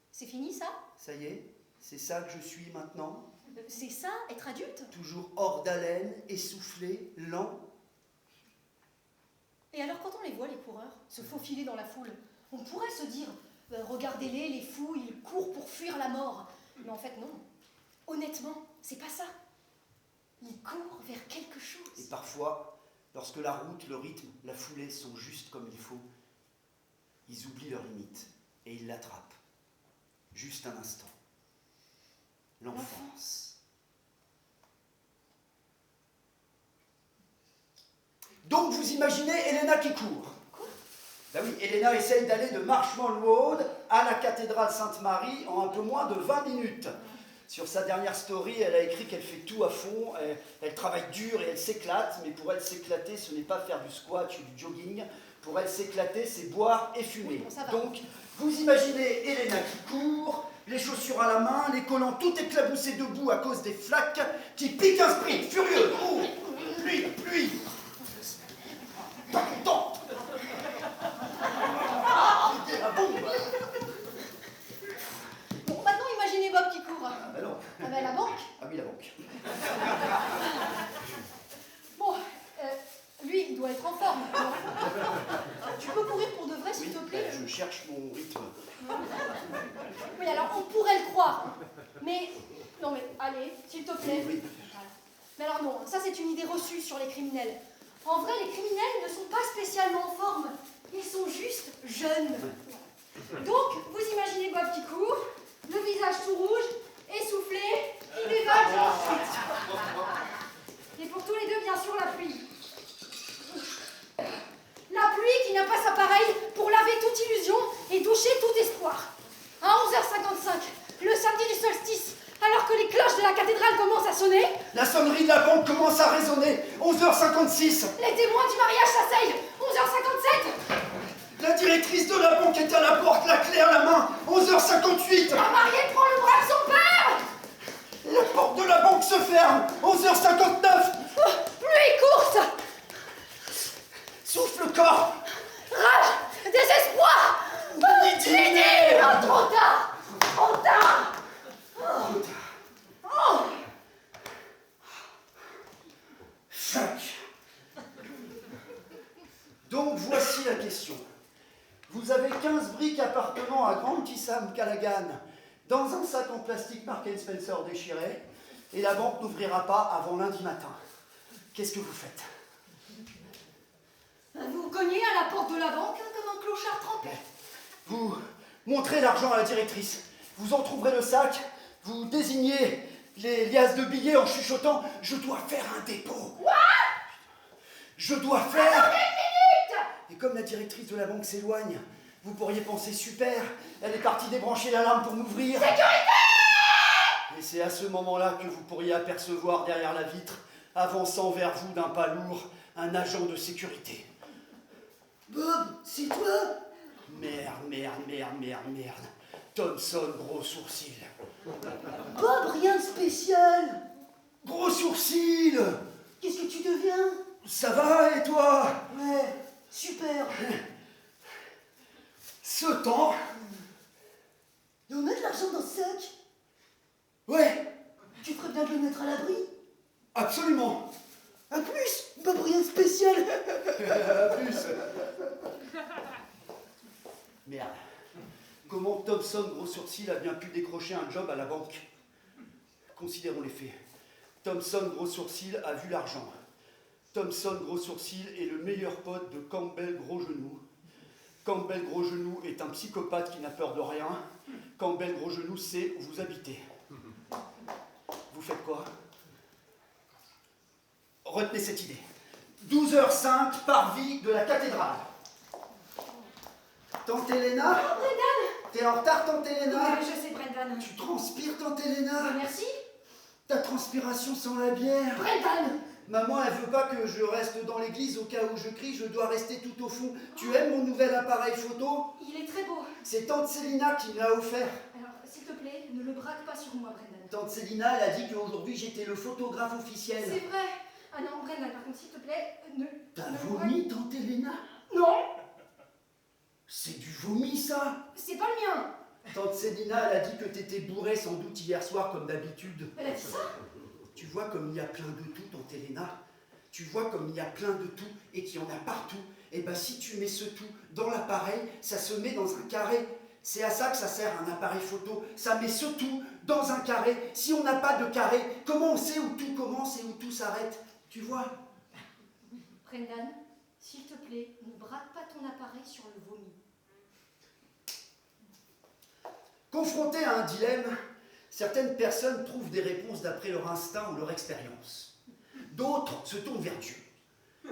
C'est fini ça? Ça y est, c'est ça que je suis maintenant, C'est ça, être adulte? toujours hors d'haleine, essoufflé, lent. Et alors quand on les voit, les coureurs, se faufiler dans la foule, on pourrait se dire regardez-les, les fous, ils courent pour fuir la mort. Mais en fait non. Honnêtement, c'est pas ça. Ils courent vers quelque Et chose. parfois, lorsque la route, le rythme, la foulée sont justes comme il faut, ils oublient leurs limites et ils l'attrapent. Juste un instant. L'enfance. Donc vous imaginez Elena qui court. Quoi? Ben oui, Elena essaye d'aller de Marshmallow Road à la cathédrale Sainte-Marie en un peu moins de 20 minutes. Sur sa dernière story, elle a écrit qu'elle fait tout à fond, elle travaille dur et elle s'éclate, mais pour elle s'éclater, ce n'est pas faire du squat ou du jogging. Pour elle s'éclater, c'est boire et fumer. Bon, ça va. Donc, vous imaginez Elena qui court, les chaussures à la main, les collants tout éclaboussés debout à cause des flaques, qui pique un sprint furieux. Oh, pluie. Pas content. C'était la bombe. Bon, maintenant imaginez Bob qui court. Ah ben non. Ah ben la banque. Ah oui, la banque. Bon, lui, il doit être en forme. Tu peux courir pour de vrai, s'il te plaît? Je cherche mon rythme. Oui, alors on pourrait le croire. Mais, non mais, allez, s'il te plaît. Oui. Voilà. Mais alors non, ça c'est une idée reçue sur les criminels. En vrai, les criminels ne sont pas spécialement en forme. Ils sont juste jeunes. Donc, vous imaginez Bob qui court, le visage tout rouge, essoufflé, qui dévale ensuite. Et pour tous les deux, bien sûr, la pluie. La pluie qui n'a pas sa pareille pour laver toute illusion et doucher tout espoir. À 11h55, le samedi du solstice, alors que les cloches de la cathédrale commencent à sonner, La sonnerie de la banque commence à résonner. 11h56. les témoins du mariage s'asseyent. 11h57, La directrice de la banque est à la porte, la clé à la main. 11h58. la mariée prend le bras de son père. La porte de la banque se ferme. 11h59. Pluie courte, Souffle le corps. rage, désespoir. Lydie. Non, trop tard. Trop tard. Oh. Fuck. Donc voici la question. Vous avez 15 briques appartenant à Grant Kissam Callaghan dans un sac en plastique Mark & Spencer déchiré et la banque n'ouvrira pas avant lundi matin. Qu'est-ce que vous faites? Vous vous cognez à la porte de la banque hein, comme un clochard trempé. Vous montrez l'argent à la directrice. Vous en trouverez le sac. Vous désignez les liasses de billets en chuchotant « Je dois faire un dépôt ». Je dois faire... Attendez une minute. Et comme la directrice de la banque s'éloigne, vous pourriez penser « Super, elle est partie débrancher l'alarme pour m'ouvrir ». Et c'est à ce moment-là que vous pourriez apercevoir derrière la vitre, avançant vers vous d'un pas lourd, un agent de sécurité. Bob, c'est toi? Merde. Thompson, gros sourcil. Bob, rien de spécial. Gros sourcil! Qu'est-ce que tu deviens? Ça va et toi? Ouais, super. Ce temps? Et on a de l'argent dans ce sac? Ouais, Tu ferais bien de le mettre à l'abri? absolument. Un plus? Bob, rien de spécial. Plus. Merde. Comment Thompson, gros sourcil, a bien pu décrocher un job à la banque? Considérons les faits. Thompson, gros sourcil, a vu l'argent. Thompson, gros sourcil, est le meilleur pote de Campbell, gros genou. Campbell, gros genou, est un psychopathe qui n'a peur de rien. Campbell, gros genou, sait où vous habitez. Vous faites quoi? Retenez cette idée. 12h05, parvis de la cathédrale. Tante Elena? Brendan. T'es en retard, Tante Elena? Je sais, Brendan. Tu transpires, Tante Elena? Merci. Ta transpiration sent la bière. Brendan. Maman, elle veut pas que je reste dans l'église au cas où je crie, je dois rester tout au fond. Tu aimes mon nouvel appareil photo? Il est très beau. C'est Tante Célina qui me l'a offert. Alors, s'il te plaît, ne le braque pas sur moi, Brendan. Tante Célina, elle a dit qu'aujourd'hui j'étais le photographe officiel. C'est vrai. Ah non, Brendan, par contre, s'il te plaît, ne... T'as ne vomi, Tante Elena? Non, C'est du vomi, ça? c'est pas le mien. Tante Célina, elle a dit que t'étais bourré sans doute hier soir comme d'habitude. Elle a dit ça? Tu vois comme il y a plein de tout, Tante Elena. Tu vois comme il y a plein de tout et qu'il y en a partout. Et ben si tu mets ce tout dans l'appareil, ça se met dans un carré. C'est à ça que ça sert un appareil photo. Ça met ce tout dans un carré. Si on n'a pas de carré, comment on sait où tout commence et où tout s'arrête? Tu vois? Brendan, s'il te plaît, ne braque pas ton appareil sur le vomi. Confrontés à un dilemme, certaines personnes trouvent des réponses d'après leur instinct ou leur expérience. D'autres se tournent vers Dieu.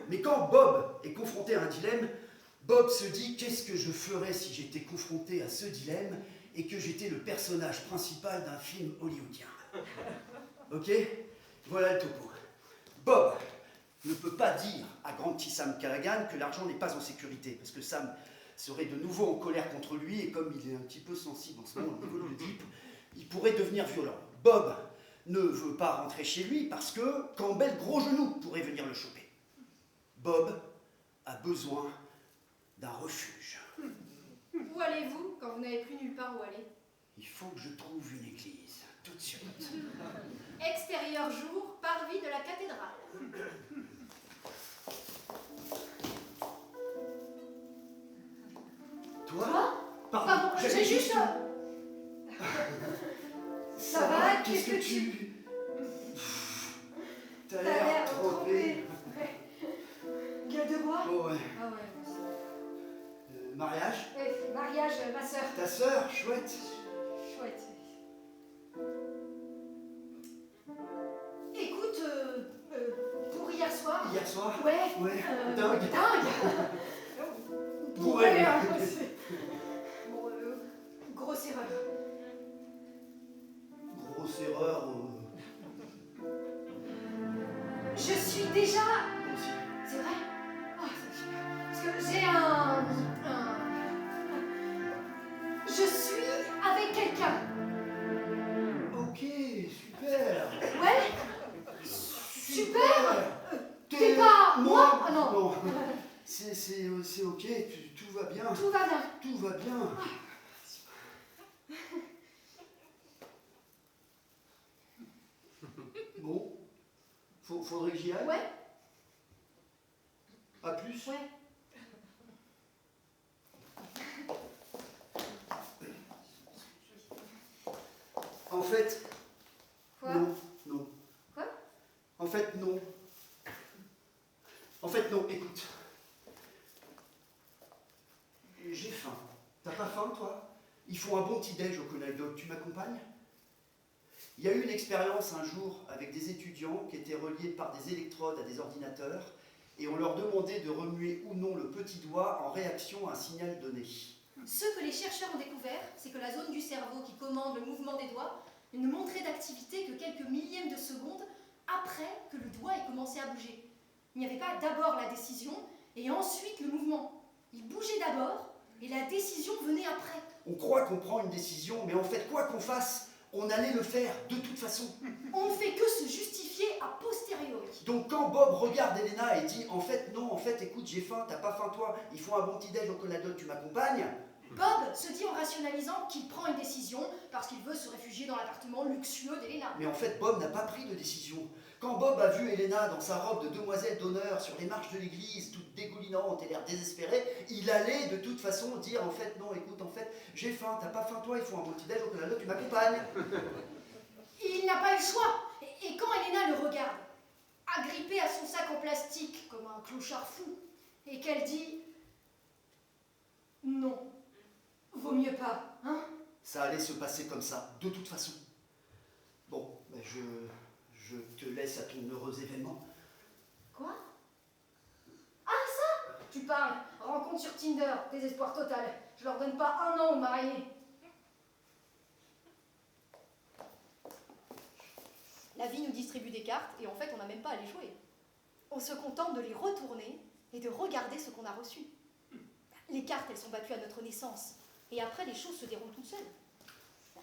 Mais quand Bob est confronté à un dilemme, Bob se dit qu'est-ce que je ferais si j'étais confronté à ce dilemme et que j'étais le personnage principal d'un film hollywoodien. Ok? Voilà le topo. Bob ne peut pas dire à grand petit Sam Callaghan que l'argent n'est pas en sécurité, parce que Sam serait de nouveau en colère contre lui, et comme il est un petit peu sensible en ce moment au niveau de l'Oedipe, il pourrait devenir violent. Bob ne veut pas rentrer chez lui parce que Campbell Gros Genou pourrait venir le choper. Bob a besoin d'un refuge. Où allez-vous quand vous n'avez plus nulle part où aller? Il faut que je trouve une église, tout de suite. Extérieur jour, parvis de la cathédrale. Toi? Pardon, j'avais j'ai juste... Ça va, qu'est-ce que tu... T'as l'air trempé. Gueule de bois? Oh ouais. Ah ouais. Mariage? Mariage, ma sœur. Ta sœur, chouette. Chouette. Écoute, pour hier soir... Hier soir? Ouais. Ouais. Dingue. Bourré, Ouais. hein, bon, grosse erreur. Grosse erreur. Je suis déjà... Aussi. C'est vrai? Ah, c'est super. Parce que j'ai Je suis avec quelqu'un. Ok, super. Ouais? Super. T'es T'es pas moi? Ah non. Non. C'est ok, tout va bien. Tout va bien. Tout va bien. Bon, faudrait que j'y aille. Ouais? À plus. Ouais. En fait, Quoi? non. Quoi? En fait, non. En fait, non, écoute. J'ai faim. T'as pas faim, toi? Ils font un bon petit-déj au Coney Dog. Tu m'accompagnes? Il y a eu une expérience un jour avec des étudiants qui étaient reliés par des électrodes à des ordinateurs et on leur demandait de remuer ou non le petit doigt en réaction à un signal donné. Ce que les chercheurs ont découvert, c'est que la zone du cerveau qui commande le mouvement des doigts ne montrait d'activité que quelques millièmes de seconde après que le doigt ait commencé à bouger. Il n'y avait pas d'abord la décision et ensuite le mouvement. Il bougeait d'abord et la décision venait après. On croit qu'on prend une décision, mais en fait, quoi qu'on fasse, on allait le faire de toute façon. On ne fait que se justifier a posteriori. Donc quand Bob regarde Elena et dit « En fait, non, en fait, écoute, j'ai faim, t'as pas faim toi, il faut un bon petit-déj au Coney Dog, tu m'accompagnes ?» Bob se dit en rationalisant qu'il prend une décision parce qu'il veut se réfugier dans l'appartement luxueux d'Elena. Mais en fait, Bob n'a pas pris de décision. Quand Bob a vu Elena dans sa robe de demoiselle d'honneur sur les marches de l'église, toute dégoulinante et l'air désespéré, il allait de toute façon dire « En fait, non, écoute, en fait, j'ai faim, t'as pas faim toi, il faut un bon petit-déj au Coney Dog, tu m'accompagnes ?» Il n'a pas eu le choix. Et quand Elena le regarde, agrippée à son sac en plastique comme un clochard fou, et qu'elle dit « Non, vaut mieux pas, hein ?» Ça allait se passer comme ça, de toute façon. Bon, ben je te laisse à ton heureux événement. Quoi? Ah, ça? Tu parles. Rencontre sur Tinder, désespoir total. Je leur donne pas un an aux mariés. La vie nous distribue des cartes et en fait on n'a même pas à les jouer. On se contente de les retourner et de regarder ce qu'on a reçu. Les cartes, elles sont battues à notre naissance et après les choses se déroulent toutes seules.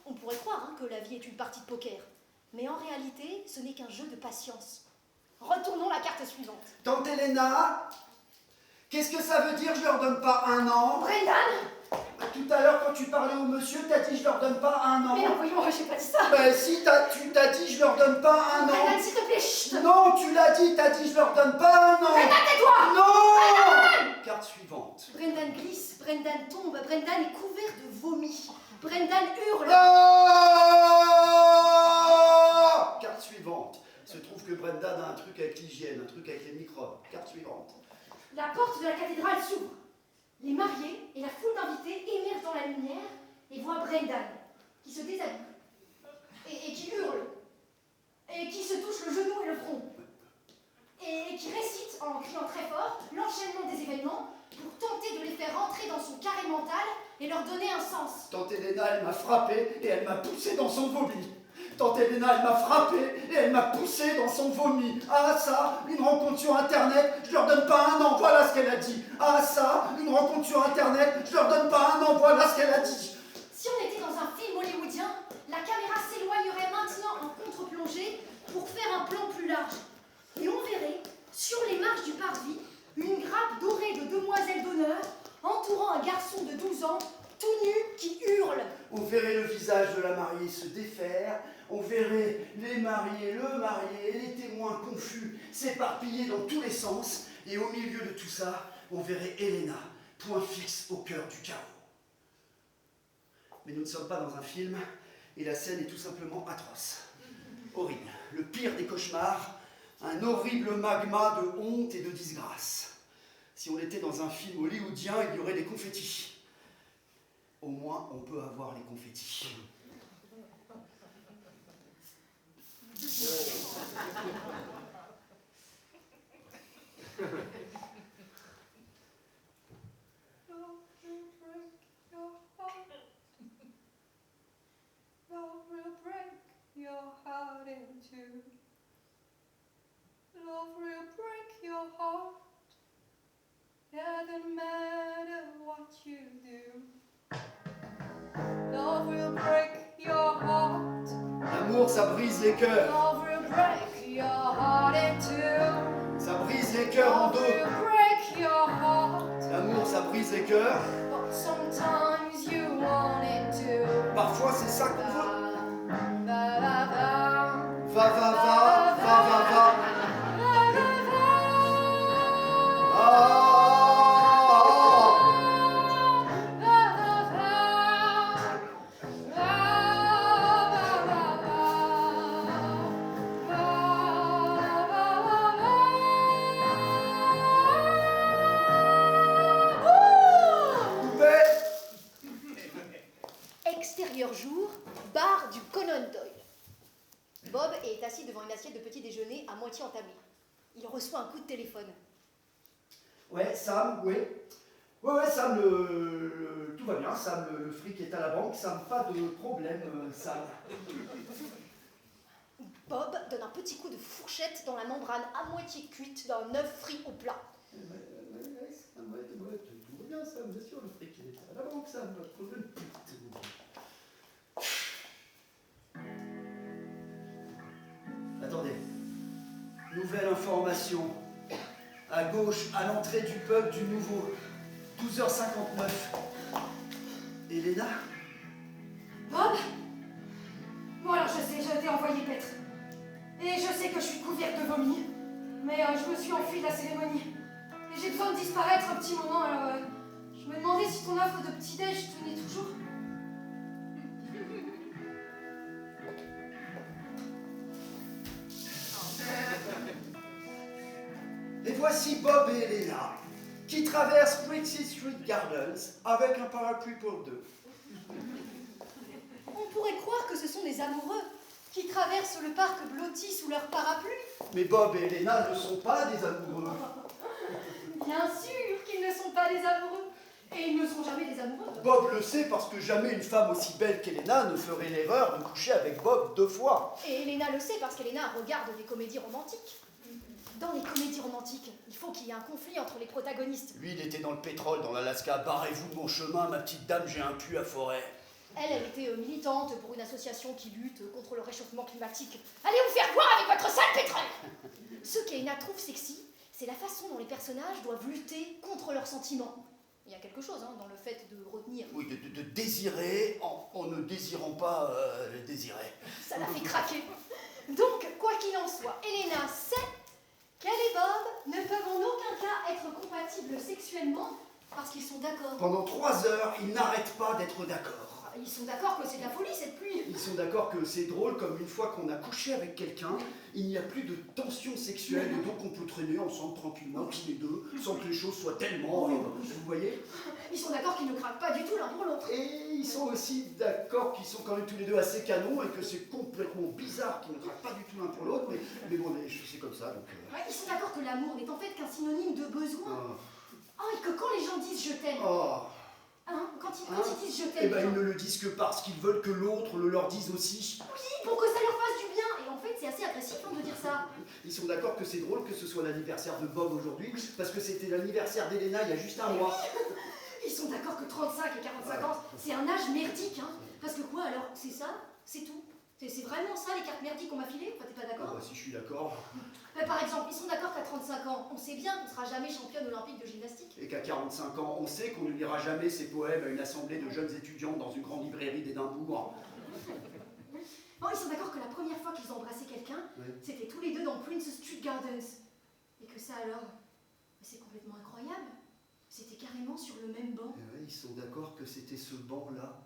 On pourrait croire que la vie est une partie de poker, mais en réalité ce n'est qu'un jeu de patience. Retournons la carte suivante. Tante Elena, qu'est-ce que ça veut dire je leur donne pas un an? Brendan! Tout à l'heure, quand tu parlais au monsieur, t'as dit je leur donne pas un an. Mais non, voyons, j'ai pas dit ça. Ben si, tu t'as dit je leur donne pas un an. Brendan, s'il te plaît, chut! Non, tu l'as dit, t'as dit je leur donne pas un an. Brendan, tais-toi! Non. Carte suivante. Brendan glisse, Brendan tombe, Brendan est couvert de vomi. Brendan hurle. Ah. Carte suivante. Se trouve que Brendan a un truc avec l'hygiène, un truc avec les microbes. Carte suivante. La porte de la cathédrale s'ouvre. Les mariés et la foule d'invités émergent dans la lumière et voient Brendan, qui se déshabille, et qui hurle, et qui se touche le genou et le front. et qui récite en criant très fort l'enchaînement des événements pour tenter de les faire rentrer dans son carré mental et leur donner un sens. Tante Elena, elle m'a frappé et elle m'a poussé dans son vomi. Tante Elena, elle m'a frappé et elle m'a poussé dans son vomi. Ah ça, une rencontre sur Internet, je leur donne pas un an, voilà ce qu'elle a dit. Ah ça, une rencontre sur Internet, je leur donne pas un an, voilà ce qu'elle a dit. Si on était dans un film hollywoodien, la caméra s'éloignerait maintenant en contre-plongée pour faire un plan plus large. Et on verrait, sur les marches du parvis, une grappe dorée de demoiselles d'honneur entourant un garçon de 12 ans, tout nu, qui hurle. On verrait le visage de la mariée se défaire, on verrait les mariés, le marié et les témoins confus s'éparpiller dans tous les sens, et au milieu de tout ça, on verrait Elena, point fixe au cœur du chaos. Mais nous ne sommes pas dans un film, et la scène est tout simplement atroce. Horrible, le pire des cauchemars, un horrible magma de honte et de disgrâce. Si on était dans un film hollywoodien, il y aurait des confettis. Au moins, on peut avoir les confettis. Love will break your heart in two. Love will break your heart. Doesn't matter what you do. Love will break your heart. L'amour, ça brise les cœurs. Love will break your heart in two. Ça brise les cœurs en Love deux. will break your heart. L'amour, ça brise les cœurs. But sometimes you want it to. Parfois, c'est ça qu'on veut. Va, va, va. Va, va, va, va, va, va. Ah. Extérieur jour, bar du Conan Doyle. Bob est assis devant une assiette de petit déjeuner à moitié entamée. Il reçoit un coup de téléphone. Ouais, Sam, oui. Ouais, Sam, tout va bien. Sam, le fric est à la banque. Sam, pas de problème, Sam. Bob donne un petit coup de fourchette dans la membrane à moitié cuite d'un œuf frit au plat. Ouais, Sam, tout va bien, Sam. Bien sûr, le fric est à la banque, Sam. Pas de problème. Attendez. Nouvelle information. À gauche, à l'entrée du pub du Nouveau. 12h59. Elena? Bob? Bon alors je sais, je t'ai envoyé paître. Et je sais que je suis couverte de vomi. Mais je me suis enfuie de la cérémonie. Et j'ai besoin de disparaître un petit moment, alors je me demandais si ton offre de petit-déj tenait toujours. Et voici Bob et Elena qui traversent Brixie Street Gardens avec un parapluie pour deux. On pourrait croire que ce sont des amoureux qui traversent le parc blotti sous leur parapluie. Mais Bob et Elena ne sont pas des amoureux. Bien sûr qu'ils ne sont pas des amoureux. Et ils ne sont jamais des amoureux. Bob le sait parce que jamais une femme aussi belle qu'Elena ne ferait l'erreur de coucher avec Bob 2 fois. Et Elena le sait parce qu'Elena regarde des comédies romantiques. Dans les comédies romantiques, il faut qu'il y ait un conflit entre les protagonistes. Lui, il était dans le pétrole, dans l'Alaska. Barrez-vous de mon chemin, ma petite dame, j'ai un puits à forêt. Elle était militante pour une association qui lutte contre le réchauffement climatique. Allez vous faire voir avec votre sale pétrole. Ce qu'Elena trouve sexy, c'est la façon dont les personnages doivent lutter contre leurs sentiments. Il y a quelque chose dans le fait de retenir. Oui, de désirer en ne désirant pas désirer. Ça la fait craquer. Donc, quoi qu'il en soit, Elena sait qu'elle et Bob ne peuvent en aucun cas être compatibles sexuellement parce qu'ils sont d'accord. Pendant 3 heures, ils n'arrêtent pas d'être d'accord. Ils sont d'accord que c'est de la folie cette pluie. Ils sont sont d'accord que c'est drôle comme une fois qu'on a couché avec quelqu'un, il n'y a plus de tension sexuelle et donc on peut traîner ensemble tranquillement, tous les deux, sans que les choses soient tellement... vous voyez? Ils sont d'accord qu'ils ne craquent pas du tout l'un pour l'autre. Et ils sont aussi d'accord qu'ils sont quand même tous les deux assez canons et que c'est complètement bizarre qu'ils ne craquent pas du tout l'un pour l'autre, mais bon, c'est comme ça, donc... Ouais, ils sont d'accord que l'amour n'est en fait qu'un synonyme de besoin. Oh, et que quand les gens disent je t'aime, hein, quand ils disent je t'aime, eh ben ils ne le disent que parce qu'ils veulent que l'autre le leur dise aussi. oui, pour que ça leur fasse du bien. Et en fait, c'est assez agressif hein, de dire ça. Ils sont d'accord que c'est drôle que ce soit l'anniversaire de Bob aujourd'hui, parce que c'était l'anniversaire d'Elena il y a juste un mois. Ils sont d'accord que 35 et 45 ans, c'est un âge merdique, hein. Parce que quoi alors? C'est ça? C'est tout? C'est vraiment ça les cartes merdiques qu'on m'a filées? Enfin, t'es pas d'accord? Si je suis d'accord. Par exemple, ils sont d'accord qu'à 35 ans, on sait bien qu'on sera jamais championne olympique de gymnastique. Et qu'à 45 ans, on sait qu'on ne lira jamais ses poèmes à une assemblée de jeunes étudiants dans une grande librairie d'Édimbourg. Bon, ils sont d'accord que la première fois qu'ils ont embrassé quelqu'un, c'était tous les deux dans Prince Street Gardens. Et que ça alors, c'est complètement incroyable. C'était carrément sur le même banc. Ils sont d'accord que c'était ce banc-là.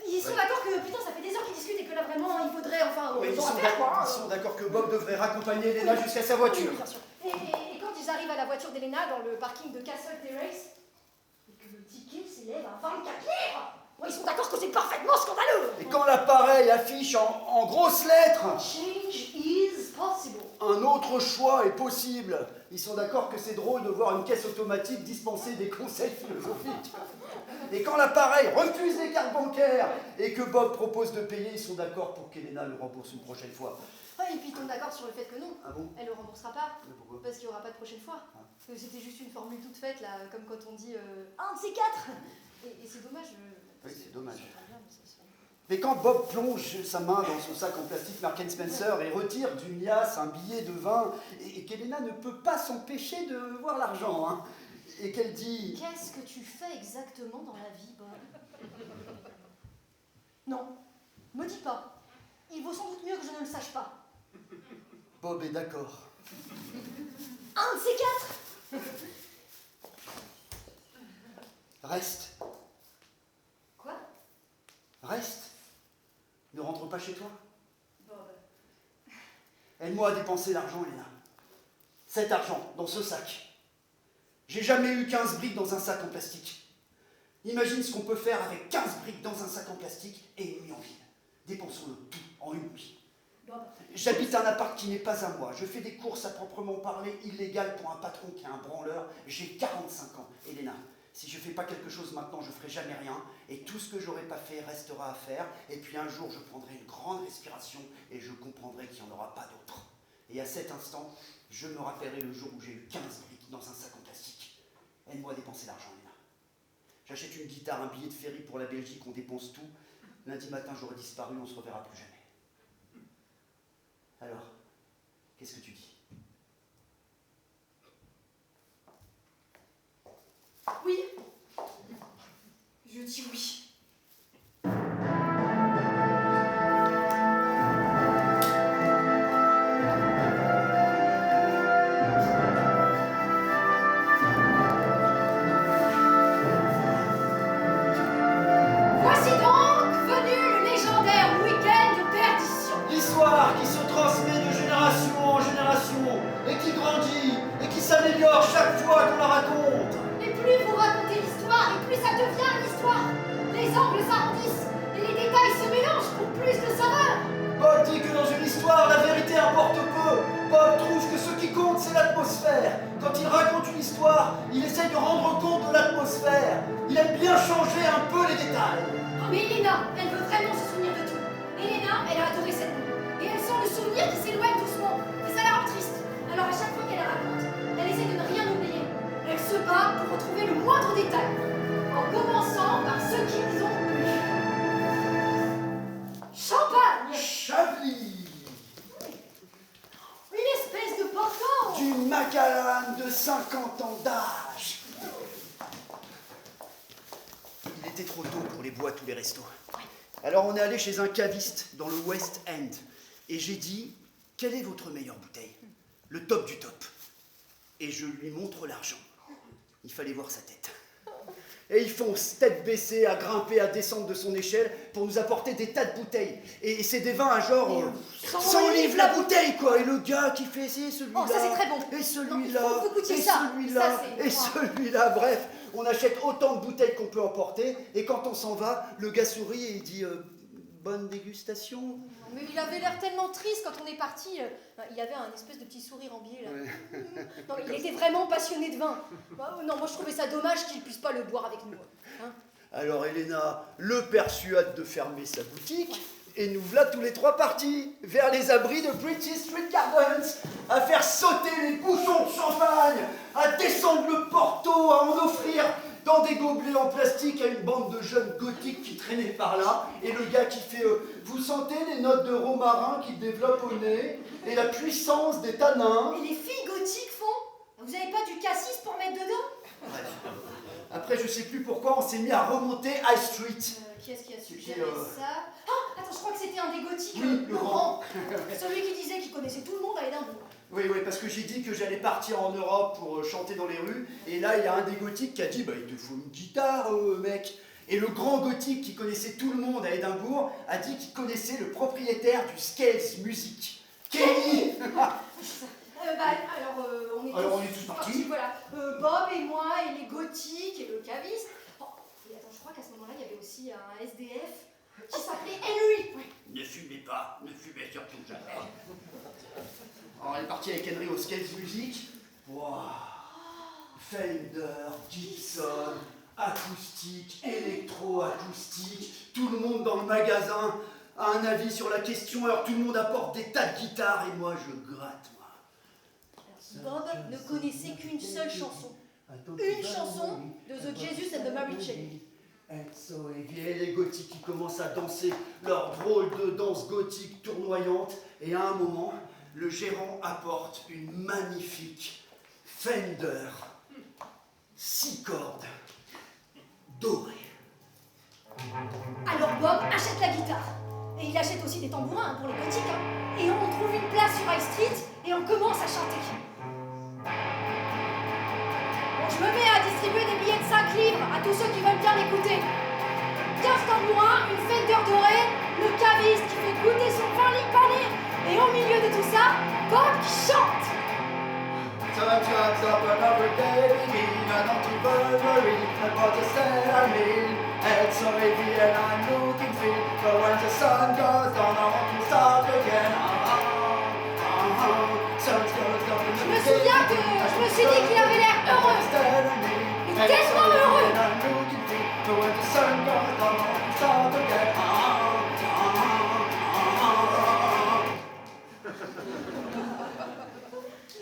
Ils sont d'accord que, putain, ça fait des heures qu'ils discutent et que là vraiment, il faudrait, enfin, Oui, ils on va sont faire quoi. ils sont d'accord que Bob devrait raccompagner Elena jusqu'à sa voiture. Oui, bien sûr. Et quand ils arrivent à la voiture d'Elena dans le parking de Castle Terrace, et que le ticket s'élève à 24 livres, ouais, ils sont d'accord que c'est parfaitement scandaleux. Et quand l'appareil affiche en grosses lettres Change is possible. un autre choix est possible, ils sont d'accord que c'est drôle de voir une caisse automatique dispenser des conseils philosophiques. Et quand l'appareil refuse les cartes bancaires et que Bob propose de payer, ils sont d'accord pour qu'Elena le rembourse une prochaine fois. Ouais, et puis ils tombent d'accord sur le fait que non, Ah bon? elle le remboursera pas, Mais pourquoi? parce qu'il n'y aura pas de prochaine fois. Parce que c'était juste une formule toute faite, là, comme quand on dit un de ces quatre. Et c'est dommage. Oui, c'est dommage. j'entends bien, mais ça se fait. Mais quand Bob plonge sa main dans son sac en plastique Mark & Spencer et retire d'une liasse un billet de 20 et qu'Elena ne peut pas s'empêcher de voir l'argent, hein, et qu'elle dit... Qu'est-ce que tu fais exactement dans la vie, Bob? Non, me dis pas. Il vaut sans doute mieux que je ne le sache pas. Bob est d'accord. Un de ces quatre. Reste. Quoi? Reste. Ne rentre pas chez toi. Bob. Aide-moi à dépenser l'argent, Elena. Cet argent, dans ce sac. J'ai jamais eu 15 briques dans un sac en plastique. Imagine ce qu'on peut faire avec 15 briques dans un sac en plastique et une nuit en ville. Dépensons-le tout en une nuit. Bob. J'habite un appart qui n'est pas à moi. Je fais des courses à proprement parler illégales pour un patron qui est un branleur. J'ai 45 ans. Elena, si je ne fais pas quelque chose maintenant, je ne ferai jamais rien. Et tout ce que j'aurai pas fait restera à faire. Et puis un jour, je prendrai une grande respiration et je comprendrai qu'il n'y en aura pas d'autre. Et à cet instant, je me rappellerai le jour où j'ai eu 15 briques dans un sac en plastique. Aide-moi à dépenser l'argent, Elena. J'achète une guitare, un billet de ferry pour la Belgique, on dépense tout. Lundi matin, j'aurai disparu, on ne se reverra plus jamais. Alors, qu'est-ce que tu dis? Oui. Je dis oui. Voici donc venu le légendaire week-end de perdition. L'histoire qui se transmet de génération en génération et qui grandit et qui s'améliore chaque fois qu'on la raconte. Et plus vous racontez l'histoire, et plus ça devient une histoire. Les angles s'arrondissent et les détails se mélangent pour plus de saveur. Bob dit que dans une histoire, la vérité importe peu. Bob trouve que ce qui compte, c'est l'atmosphère. Quand il raconte une histoire, il essaye de rendre compte de l'atmosphère. Il aime bien changer un peu les détails. Oh mais Elena, elle veut vraiment se souvenir de tout. Elena, elle a adoré cette nuit. Et elle sent le souvenir qui s'éloigne doucement. Et ça la rend triste. Alors à chaque fois qu'elle raconte, elle essaie de ne rien oublier. Elle se bat pour retrouver le moindre détail. En commençant par ceux qui les ont plu. Champagne! Chablis. Macallan de 50 ans d'âge. Il était trop tôt pour les boîtes ou les restos. Alors on est allé chez un caviste dans le West End. Et j'ai dit, quelle est votre meilleure bouteille? Le top du top. Et je lui montre l'argent. Il fallait voir sa tête. Et il fonce, tête baissée, à grimper, à descendre de son échelle pour nous apporter des tas de bouteilles. Et c'est des vins à genre 100 livres la bouteille, quoi. Et le gars qui fait, c'est celui-là. Oh, ça c'est très bon. Et celui-là. Non, il faut que vous goûtiez et ça. celui-là. Ça, c'est- Et celui-là. Bref, on achète autant de bouteilles qu'on peut emporter. Et quand on s'en va, le gars sourit et il dit bonne dégustation. Mais il avait l'air tellement triste quand on est parti. Il avait un espèce de petit sourire en biais là. Non, mais il était vraiment passionné de vin. Non, moi je trouvais ça dommage qu'il puisse pas le boire avec nous. Hein. Alors Elena le persuade de fermer sa boutique et nous voilà tous les trois partis vers les abris de British Street Gardens à faire sauter les bouchons de champagne, à descendre le Porto, à en offrir dans des gobelets en plastique à une bande de jeunes gothiques qui traînaient par là et le gars qui fait vous sentez les notes de romarin qui développent au nez et la puissance des tanins. Et les filles gothiques font. Vous avez pas du cassis pour mettre dedans? Bref. Après, je sais plus pourquoi, on s'est mis à remonter High Street. Qui est-ce qui a suggéré C'était, ça? Ah, attends, je crois que c'était un des gothiques. Oui, le grand. Celui qui disait qu'il connaissait tout le monde à Édimbourg. Oui, parce que j'ai dit que j'allais partir en Europe pour chanter dans les rues. Et là, il y a un des gothiques qui a dit, il te faut une guitare, mec. Et le grand gothique qui connaissait tout le monde à Édimbourg a dit qu'il connaissait le propriétaire du Scales Music. Kenny. Alors, on est tous partis. Voilà. Bob et moi et les gothiques et le caviste. Oh, et attends, je crois qu'à ce moment-là, il y avait aussi un SDF qui s'appelait Henry. Ouais. Ne fumez pas, ne fumez surtout jamais. Alors, on est parti avec Henry au Scales Music. Wow. Fender, Gibson, acoustique, électro-acoustique, tout le monde dans le magasin a un avis sur la question, alors tout le monde apporte des tas de guitares et moi je gratte, moi. Bob ne connaissait qu'une seule chanson. Une chanson de The Jesus and the Mary Chain. Et les gothiques qui commencent à danser leur drôle de danse gothique tournoyante et à un moment, le gérant apporte une magnifique Fender 6 cordes dorées. Alors Bob achète la guitare. Et il achète aussi des tambourins pour les gothiques. Et on trouve une place sur High Street et on commence à chanter. Bon, je me mets à distribuer des billets de 5 livres à tous ceux qui veulent bien l'écouter. 15 tambourins, une Fender dorée, le caviste qui fait goûter son vin lipané. Et au milieu de tout ça, Bob qui chante. Sometimes up another day, an anti-burglary, and what you said I mean. It's so heavy and I'm looking free, but when the sun goes down, I want to start again. Je me souviens que je me suis dit qu'il avait l'air heureux. Mais tellement heureux. But when the sun goes down, I want to start again.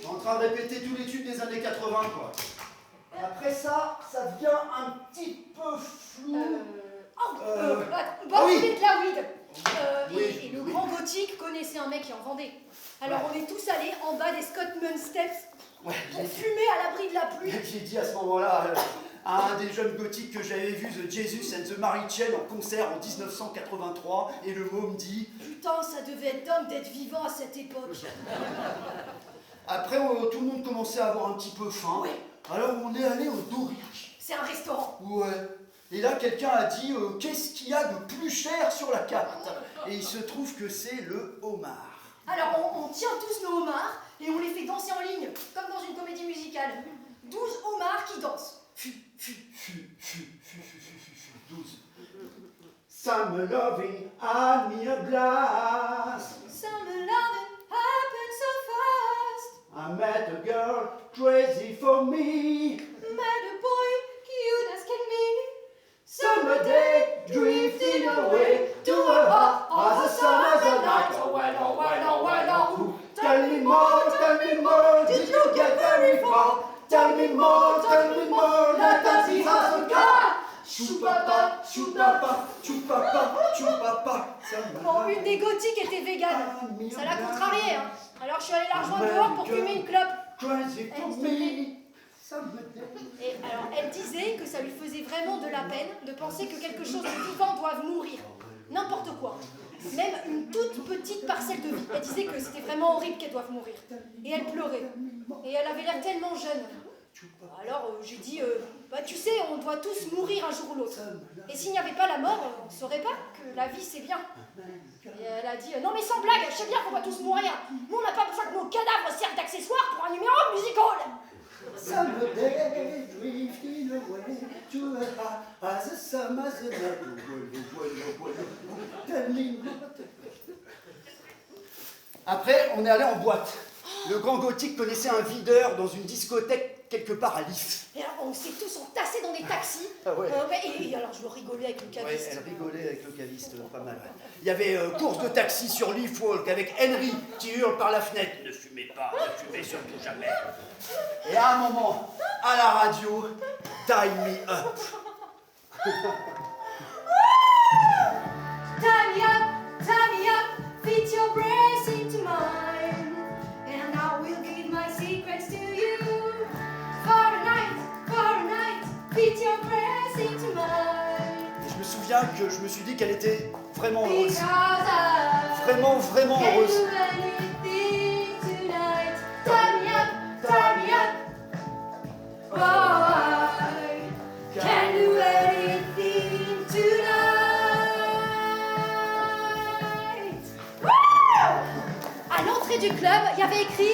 En train de répéter tous les tubes des années 80, quoi. Après ça, ça devient un petit peu flou. Bob oui. voulait de la weed. Oui, Et le oui. grand gothique connaissait un mec qui en vendait. Alors on est tous allés en bas des Scotsman Steps Ouais, pour fumer à l'abri de la pluie. j'ai dit à ce moment-là à un des jeunes gothiques que j'avais vu, The Jesus and the Mary Chain, en concert en 1983, et le mot me dit... Putain, ça devait être dingue d'être vivant à cette époque. Après, tout le monde commençait à avoir un petit peu faim. Ouais. Alors on est allé au Doric. C'est un restaurant. Ouais. Et là, quelqu'un a dit qu'est-ce qu'il y a de plus cher sur la carte? Et il se trouve que c'est le homard. Alors on tient tous nos homards et on les fait danser en ligne, comme dans une comédie musicale. 12 homards qui dansent. 12. Summer loving, I me a glass. Summer loving happened so fast. I met a girl crazy for me. Met a boy cute as can be. Summer day drifting away to a hot as a summer's night. Oh well, oh well, oh well, oh. Tell me more, did you get very far? Tell me more, let us see how the car. Choupapa, choupapa, choupapa, choupapa. Bon, une des gothiques était végane. Ça l'a contrariée, hein. Alors je suis allée la rejoindre dehors pour fumer une clope. crazy for me. Someday. Et alors, elle disait que ça lui faisait vraiment de la peine de penser que quelque chose de vivant doive mourir. N'importe quoi. Même une toute petite parcelle de vie. Elle disait que c'était vraiment horrible qu'elle doive mourir. Et elle pleurait. Et elle avait l'air tellement jeune. Alors j'ai dit, bah, tu sais, on doit tous mourir un jour ou l'autre. Et s'il n'y avait pas la mort, on ne saurait pas que la vie c'est bien. Et elle a dit, non mais sans blague, je sais bien qu'on va tous mourir. Nous on n'a pas besoin que nos cadavres servent d'accessoires pour un numéro de musical. Someday drifting away to a heart as a summer's night. Tell me what. Après, on est allé en boîte. Le grand gothique connaissait un videur dans une discothèque quelque part à Lif. Et alors on s'est tous entassés dans des taxis. Ah ouais. Et alors je rigolais avec le Ouais, caviste. elle rigolait avec le caviste, pas mal. Ouais. Il y avait course de taxi sur Leaf Walk avec Henry qui hurle par la fenêtre. Ne fumez pas, ne fumez surtout jamais. Et à un moment, à la radio, Tie Me Up. Tie me up, fit your breasts into mine, and I will give my secrets to you. For a night, fit your breasts into mine. Et je me souviens que je me suis dit qu'elle était vraiment heureuse. Because I Vraiment can heureuse. do anything tonight. Tie me up. Oh, I can do anything tonight. À l'entrée du club, il y avait écrit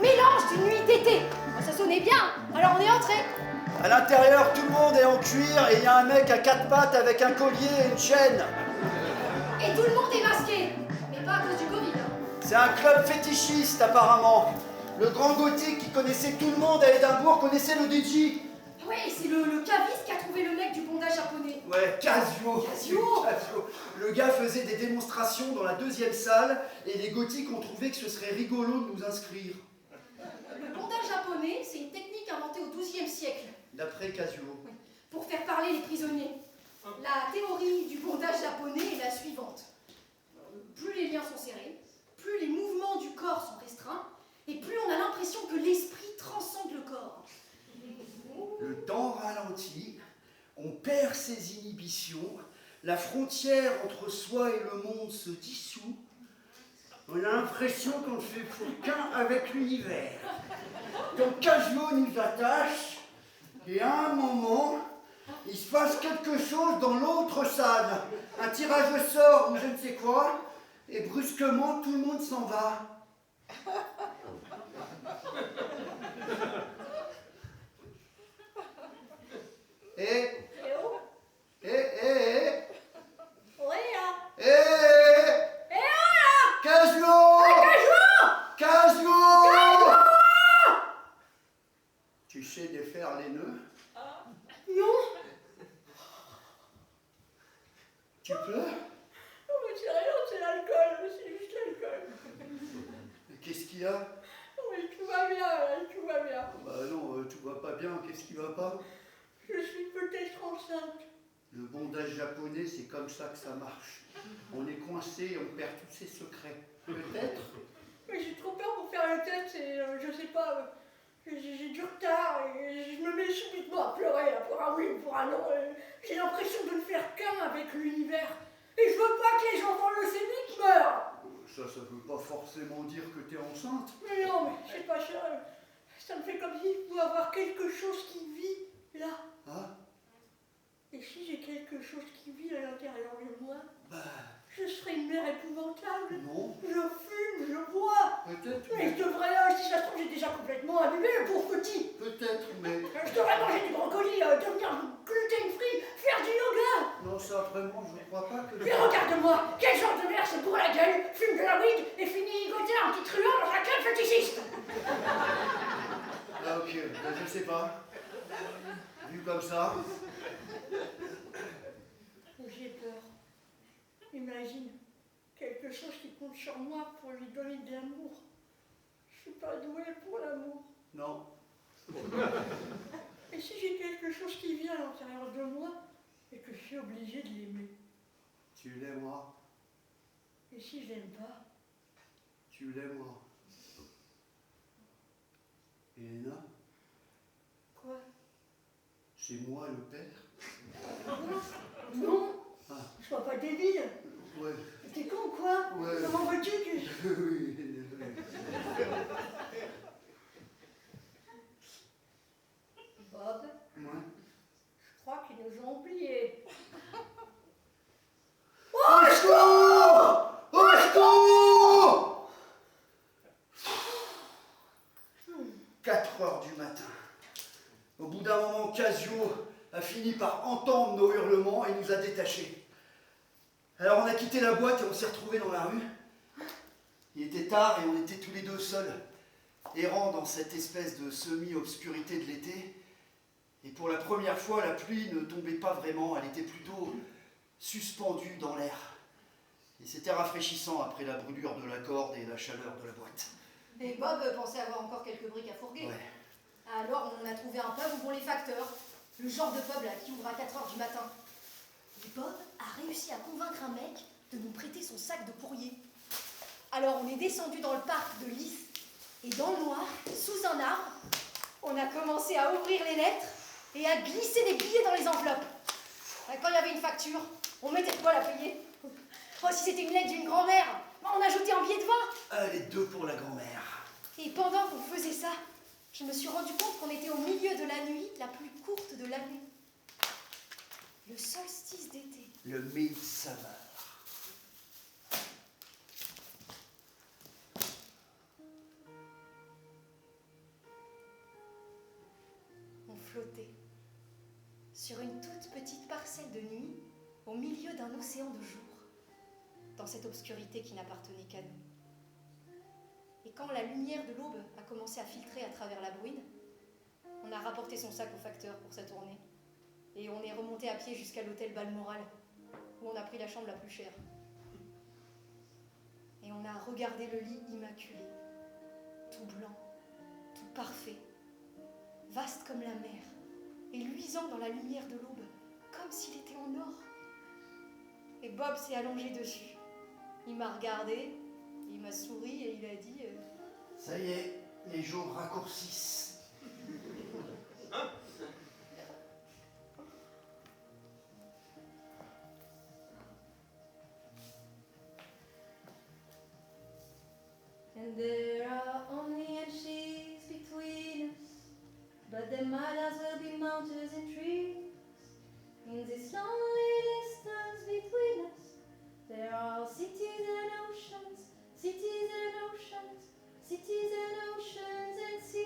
mélange d'une nuit d'été. Ça sonnait bien, alors on est entré. À l'intérieur, tout le monde est en cuir et il y a un mec à quatre pattes avec un collier et une chaîne. Et tout le monde est masqué. Mais pas à cause du Covid. C'est un club fétichiste apparemment. Le grand gothique qui connaissait tout le monde à Édimbourg connaissait le DJ. Ouais, et c'est le caviste qui a trouvé le mec du bondage japonais. Ouais, Casio. Casio. Le gars faisait des démonstrations dans la deuxième salle et les gothiques ont trouvé que ce serait rigolo de nous inscrire. Le bondage japonais, c'est une technique inventée au XIIe siècle D'après Casio. pour faire parler les prisonniers. La théorie du bondage japonais est la suivante. Plus les liens sont serrés, plus les mouvements du corps sont restreints, et plus on a l'impression que l'esprit transcende le corps. Le temps ralentit, on perd ses inhibitions, la frontière entre soi et le monde se dissout. On a l'impression qu'on ne fait plus qu'un avec l'univers. Donc Casio nous attache, et à un moment, il se passe quelque chose dans l'autre salle. Un tirage au sort ou je ne sais quoi, et brusquement tout le monde s'en va. Tu sais défaire les nœuds? Non. Tu pleures? Non, mais c'est rien, c'est l'alcool, c'est juste l'alcool. Mais qu'est-ce qu'il y a? Non, mais tout va bien, tout va bien. Bah non, tout va pas bien, qu'est-ce qui va pas? Je suis peut-être enceinte. Le bondage japonais, c'est comme ça que ça marche. On est coincé et on perd tous ses secrets. Peut-être? Mais j'ai trop peur pour faire le test et je sais pas, j'ai du retard et je me mets subitement à pleurer là, pour un oui ou pour un non. J'ai l'impression de ne faire qu'un avec l'univers. Et je veux pas que les enfants leucémiques meurent. Ça veut pas forcément dire que t'es enceinte. Mais non, mais c'est pas ça. Ça me fait comme s'il pouvait avoir quelque chose qui vit là. Ah? Et si j'ai quelque chose qui vit à l'intérieur de moi, Bah, je serai une mère épouvantable. non. Je fume, je bois. Peut-être, Mais je devrais, si ça se trouve, j'ai déjà complètement abîmé le pauvre petit. peut-être, mais... Je devrais manger du brocoli, devenir gluten-free, faire du yoga. Non, ça, vraiment, je crois pas que... Mais regarde-moi, quel genre de mère c'est pour la gueule, fume de la weed et finit ligoté un petit truand dans un club fétichiste. Ah, ok, bah, je sais pas. Vu comme ça... J'ai peur. Imagine, quelque chose qui compte sur moi pour lui donner de l'amour. Je suis pas douée pour l'amour. Non. Et si j'ai quelque chose qui vient à l'intérieur de moi et que je suis obligée de l'aimer? Tu l'aimeras. Et si je l'aime pas? Tu l'aimeras. Elena, Quoi? c'est moi le père? Non, Ah. sois pas débile. Ouais. T'es con ou quoi? Ouais. Comment veux-tu que je... Oui. Bob, Ouais. je crois qu'ils nous ont oubliés. Au secours! Au secours! 4 heures du matin. Au bout d'un moment, Casio a fini par entendre nos hurlements et nous a détachés. Alors on a quitté la boîte et on s'est retrouvés dans la rue. Il était tard et on était tous les deux seuls, errant dans cette espèce de semi-obscurité de l'été. Et pour la première fois, la pluie ne tombait pas vraiment, elle était plutôt suspendue dans l'air. Et c'était rafraîchissant après la brûlure de la corde et la chaleur de la boîte. Et Bob pensait avoir encore quelques briques à fourguer. Ouais. Alors on a trouvé un pub où vont les facteurs, le genre de pub là qui ouvre à 4 h du matin. Et Bob a réussi à convaincre un mec de nous prêter son sac de courrier. Alors on est descendu dans le parc de Lys et dans le noir, sous un arbre, on a commencé à ouvrir les lettres et à glisser des billets dans les enveloppes. Quand il y avait une facture, on mettait de quoi la payer. Oh, si c'était une lettre d'une grand-mère, on ajoutait un billet de vin. Les 2 pour la grand-mère. Et pendant qu'on faisait ça, je me suis rendu compte qu'on était au milieu de la nuit la plus courte de l'année. Le solstice d'été. Le Midsummer. On flottait sur une toute petite parcelle de nuit au milieu d'un océan de jour, dans cette obscurité qui n'appartenait qu'à nous. Et quand la lumière de l'aube a commencé à filtrer à travers la bruine, on a rapporté son sac au facteur pour sa tournée. Et on est remonté à pied jusqu'à l'hôtel Balmoral, où on a pris la chambre la plus chère. Et on a regardé le lit immaculé, tout blanc, tout parfait, vaste comme la mer, et luisant dans la lumière de l'aube, comme s'il était en or. Et Bob s'est allongé dessus. Il m'a regardé, il m'a souri et il a dit Ça y est, les jours raccourcissent. And there are only inches between us, but there might as well be mountains and trees. In this lonely distance between us, there are cities and oceans, cities and oceans, cities and oceans and seas.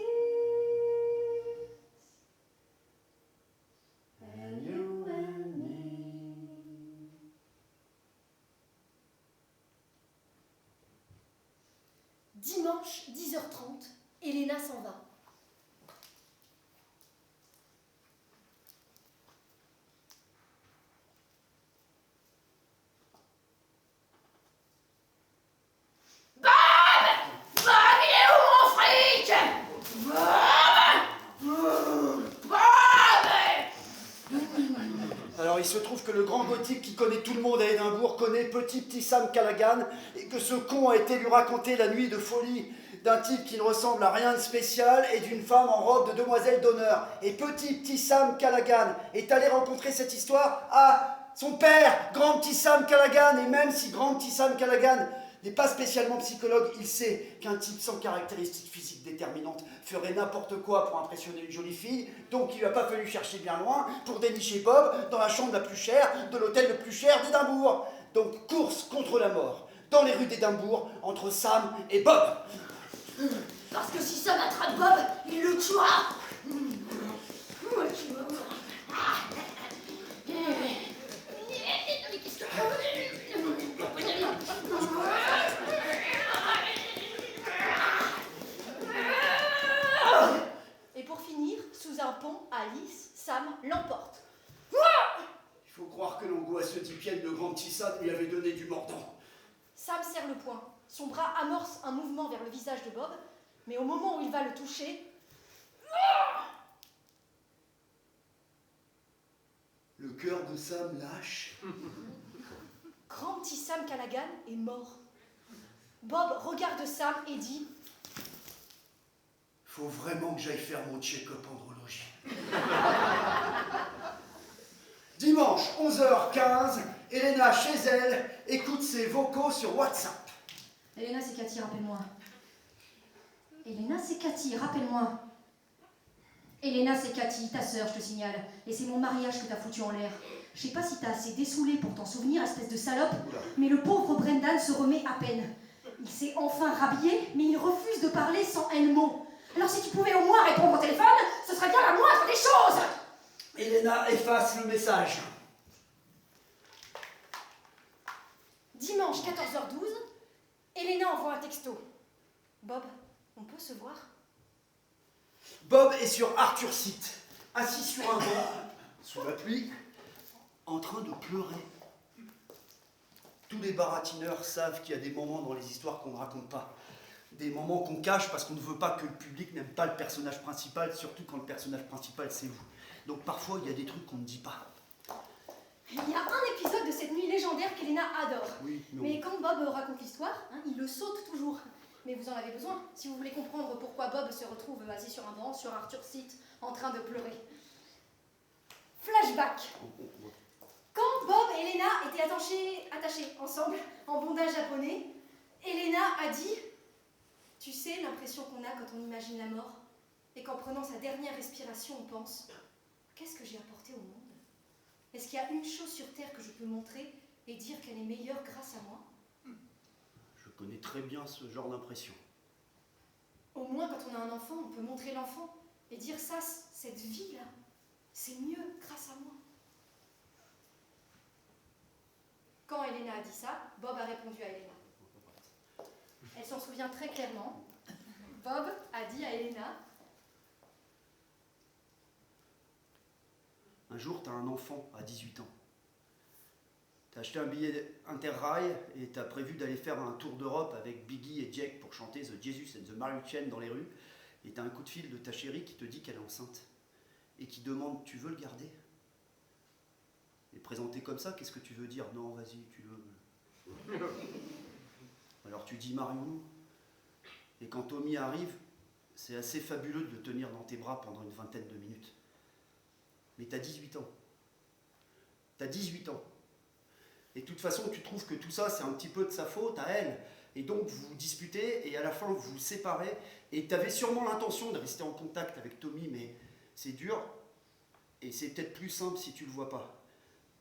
And you and me. Dimanche, 10h30, Elena s'en va. Alors il se trouve que le grand gothique qui connaît tout le monde à Édimbourg connaît petit Sam Callaghan et que ce con a été lui raconter la nuit de folie d'un type qui ne ressemble à rien de spécial et d'une femme en robe de demoiselle d'honneur. Et petit Sam Callaghan est allé rencontrer cette histoire à son père, grand petit Sam Callaghan. Et même si grand petit Sam Callaghan n'est pas spécialement psychologue, il sait qu'un type sans caractéristiques physiques déterminantes ferait n'importe quoi pour impressionner une jolie fille, donc il lui a pas fallu chercher bien loin pour dénicher Bob dans la chambre la plus chère de l'hôtel le plus cher d'Édimbourg. Donc course contre la mort, dans les rues d'Édimbourg, entre Sam et Bob. Parce que si Sam attrape Bob, il le tuera. Et pour finir, sous un pont, à Lys, Sam l'emporte. Il faut croire que l'angoisse oedipienne de grand petit Sam lui avait donné du mordant. Sam serre le poing. Son bras amorce un mouvement vers le visage de Bob, mais au moment où il va le toucher, Le cœur de Sam lâche. grand petit Sam Callaghan est mort. Bob regarde Sam et dit Faut Faut vraiment que j'aille faire mon check-up andrologie. Dimanche, 11h15, Elena chez elle écoute ses vocaux sur WhatsApp. Elena, c'est Cathy, rappelle-moi. Elena, c'est Cathy, rappelle-moi. Elena, c'est Cathy, ta sœur, je te signale. Et c'est mon mariage que t'as foutu en l'air. Je sais pas si t'as assez dessoulé pour t'en souvenir, espèce de salope, mais le pauvre Brendan se remet à peine. Il s'est enfin rhabillé, mais il refuse de parler sans un mot. Alors si tu pouvais au moins répondre au téléphone, ce serait bien la moindre des choses. Elena efface le message. Dimanche 14h12, Elena envoie un texto. Bob, on peut se voir? Bob est sur Arthur Seat, assis sur un banc, sous la pluie, en train de pleurer. Tous les baratineurs savent qu'il y a des moments dans les histoires qu'on ne raconte pas. Des moments qu'on cache parce qu'on ne veut pas que le public n'aime pas le personnage principal, surtout quand le personnage principal c'est vous. Donc parfois il y a des trucs qu'on ne dit pas. Il y a un épisode de cette nuit légendaire qu'Elena adore. Oui, Mais quand Bob raconte l'histoire, il le saute toujours. Mais vous en avez besoin si vous voulez comprendre pourquoi Bob se retrouve assis sur un banc sur Arthur Seat en train de pleurer. Flashback. Quand Bob et Elena étaient attachés ensemble en bondage japonais, Elena a dit « Tu sais l'impression qu'on a quand on imagine la mort et qu'en prenant sa dernière respiration, on pense « Qu'est-ce que j'ai apporté au monde ? Est-ce qu'il y a une chose sur Terre que je peux montrer et dire qu'elle est meilleure grâce à moi ?» Je connais très bien ce genre d'impression. Au moins, quand on a un enfant, on peut montrer l'enfant et dire ça, cette vie-là, c'est mieux grâce à moi. Quand Elena a dit ça, Bob a répondu à Elena. Elle s'en souvient très clairement. Bob a dit à Elena: Un jour, t'as un enfant à 18 ans. T'as acheté un billet Interrail et t'as prévu d'aller faire un tour d'Europe avec Biggie et Jack pour chanter The Jesus and the Mary Chain dans les rues. Et t'as un coup de fil de ta chérie qui te dit qu'elle est enceinte. Et qui demande: tu veux le garder? Et présenté comme ça, qu'est-ce que tu veux dire? Non, vas-y, tu veux. Alors tu dis marions-nous. Et quand Tommy arrive, c'est assez fabuleux de le tenir dans tes bras pendant une vingtaine de minutes. Mais t'as 18 ans. T'as 18 ans. Et de toute façon, tu trouves que tout ça, c'est un petit peu de sa faute à elle. Et donc, vous vous disputez, et à la fin, vous vous séparez. Et tu avais sûrement l'intention de rester en contact avec Tommy, mais c'est dur. Et c'est peut-être plus simple si tu le vois pas.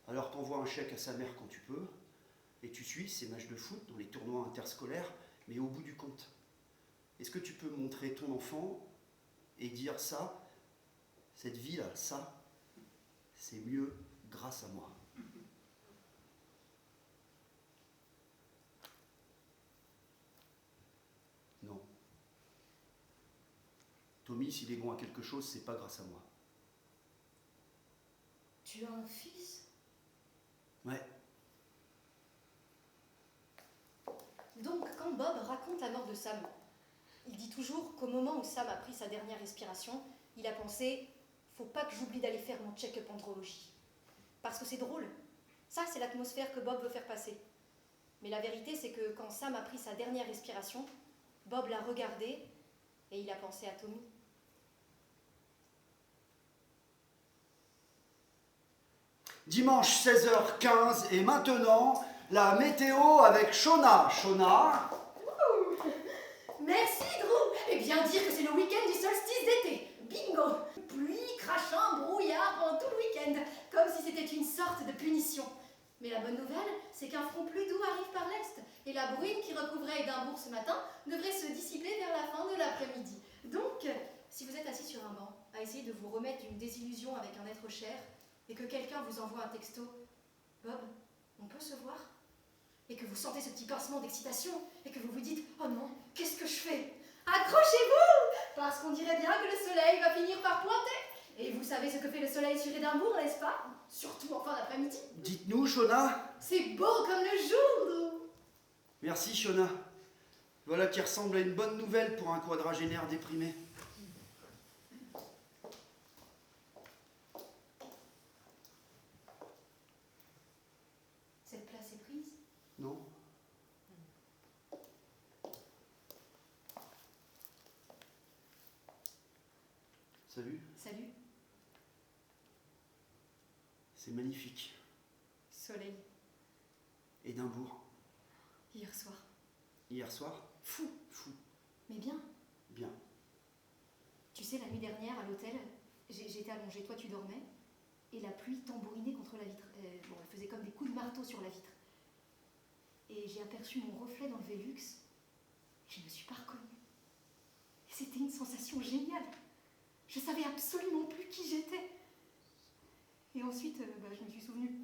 Alors t'envoies un chèque à sa mère quand tu peux, et tu suis ses matchs de foot dans les tournois interscolaires, mais au bout du compte. Est-ce que tu peux montrer ton enfant et dire ça, cette vie-là, ça, c'est mieux grâce à moi? Non. Tommy, s'il est bon à quelque chose, c'est pas grâce à moi. Tu as un fils? Ouais. Donc, quand Bob raconte la mort de Sam, il dit toujours qu'au moment où Sam a pris sa dernière respiration, il a pensé « Faut pas que j'oublie d'aller faire mon check-up andrologie. » Parce que c'est drôle. Ça, c'est l'atmosphère que Bob veut faire passer. Mais la vérité, c'est que quand Sam a pris sa dernière respiration, Bob l'a regardé et il a pensé à Tommy. Dimanche 16h15 et maintenant, la météo avec Shona. Shona. Merci Drew. Et bien dire que c'est le week-end du solstice d'été. Bingo. Pluie, crachant, brouillard pendant tout le week-end. Comme si c'était une sorte de punition. Mais la bonne nouvelle, c'est qu'un front plus doux arrive par l'est. Et la bruine qui recouvrait Édimbourg ce matin devrait se dissiper vers la fin de l'après-midi. Donc, si vous êtes assis sur un banc, à essayer de vous remettre d'une désillusion avec un être cher, et que quelqu'un vous envoie un texto « Bob, on peut se voir ?» et que vous sentez ce petit pincement d'excitation, et que vous vous dites « Oh non, qu'est-ce que je fais ?» Accrochez-vous, parce qu'on dirait bien que le soleil va finir par pointer. Et vous savez ce que fait le soleil sur Édimbourg, n'est-ce pas? Surtout en fin d'après-midi. Dites-nous, Shona. C'est beau comme le jour, Drew. Merci, Shona. Voilà qui ressemble à une bonne nouvelle pour un quadragénaire déprimé. Cette place est prise? Non? Salut, Salut. c'est magnifique. Soleil. Édimbourg, Hier soir. hier soir, Fou. fou, Mais bien. bien. Tu sais, la nuit dernière, à l'hôtel, j'étais allongée, toi tu dormais, et la pluie tambourinait contre la vitre. Bon, elle faisait comme des coups de marteau sur la vitre. Et j'ai aperçu mon reflet dans le Velux. Je ne me suis pas reconnue. Et c'était une sensation géniale. Je savais absolument plus qui j'étais. Et ensuite, je me suis souvenue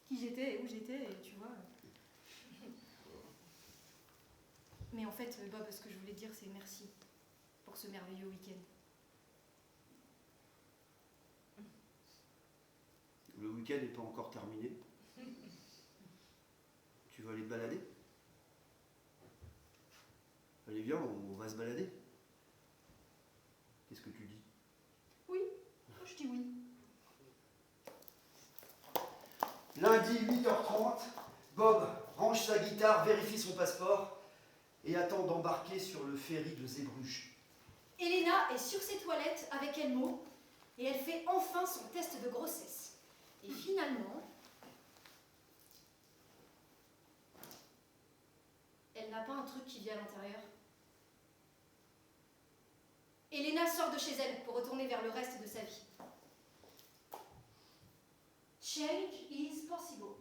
qui j'étais et où j'étais, et tu vois. Mais en fait, Bob, ce que je voulais te dire, c'est merci pour ce merveilleux week-end. Le week-end n'est pas encore terminé. Tu vas aller te balader? Allez, viens, on va se balader. Qu'est-ce que tu dis? Oui, moi je dis oui. Lundi, 8h30, Bob range sa guitare, vérifie son passeport et attend d'embarquer sur le ferry de Zeebrugge. Elena est sur ses toilettes avec Elmo et elle fait enfin son test de grossesse. Et finalement, elle n'a pas un truc qui vit à l'intérieur. Elena sort de chez elle pour retourner vers le reste de sa vie. Change is possible.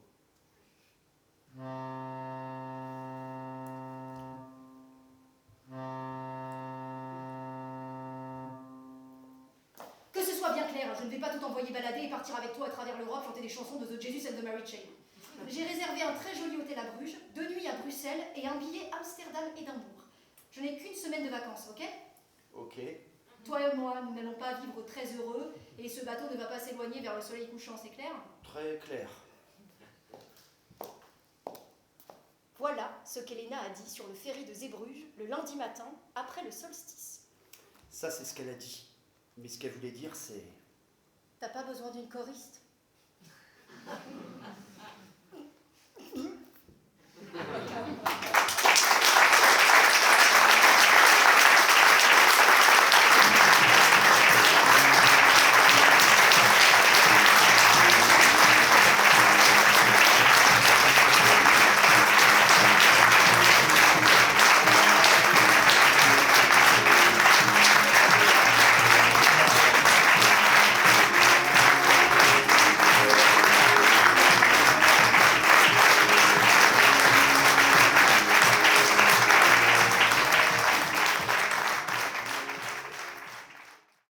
Que ce soit bien clair, je ne vais pas tout envoyer balader et partir avec toi à travers l'Europe chanter des chansons de The Jesus and the Mary Chain. J'ai réservé un très joli hôtel à Bruges, 2 nuits à Bruxelles et un billet Amsterdam-Édimbourg. Je n'ai qu'une semaine de vacances, ok? Ok. Toi et moi, nous n'allons pas vivre très heureux et ce bateau ne va pas s'éloigner vers le soleil couchant, c'est clair? Très clair. Voilà ce qu'Elena a dit sur le ferry de Zeebrugge le lundi matin, après le solstice. Ça, c'est ce qu'elle a dit. Mais ce qu'elle voulait dire, c'est... T'as pas besoin d'une choriste?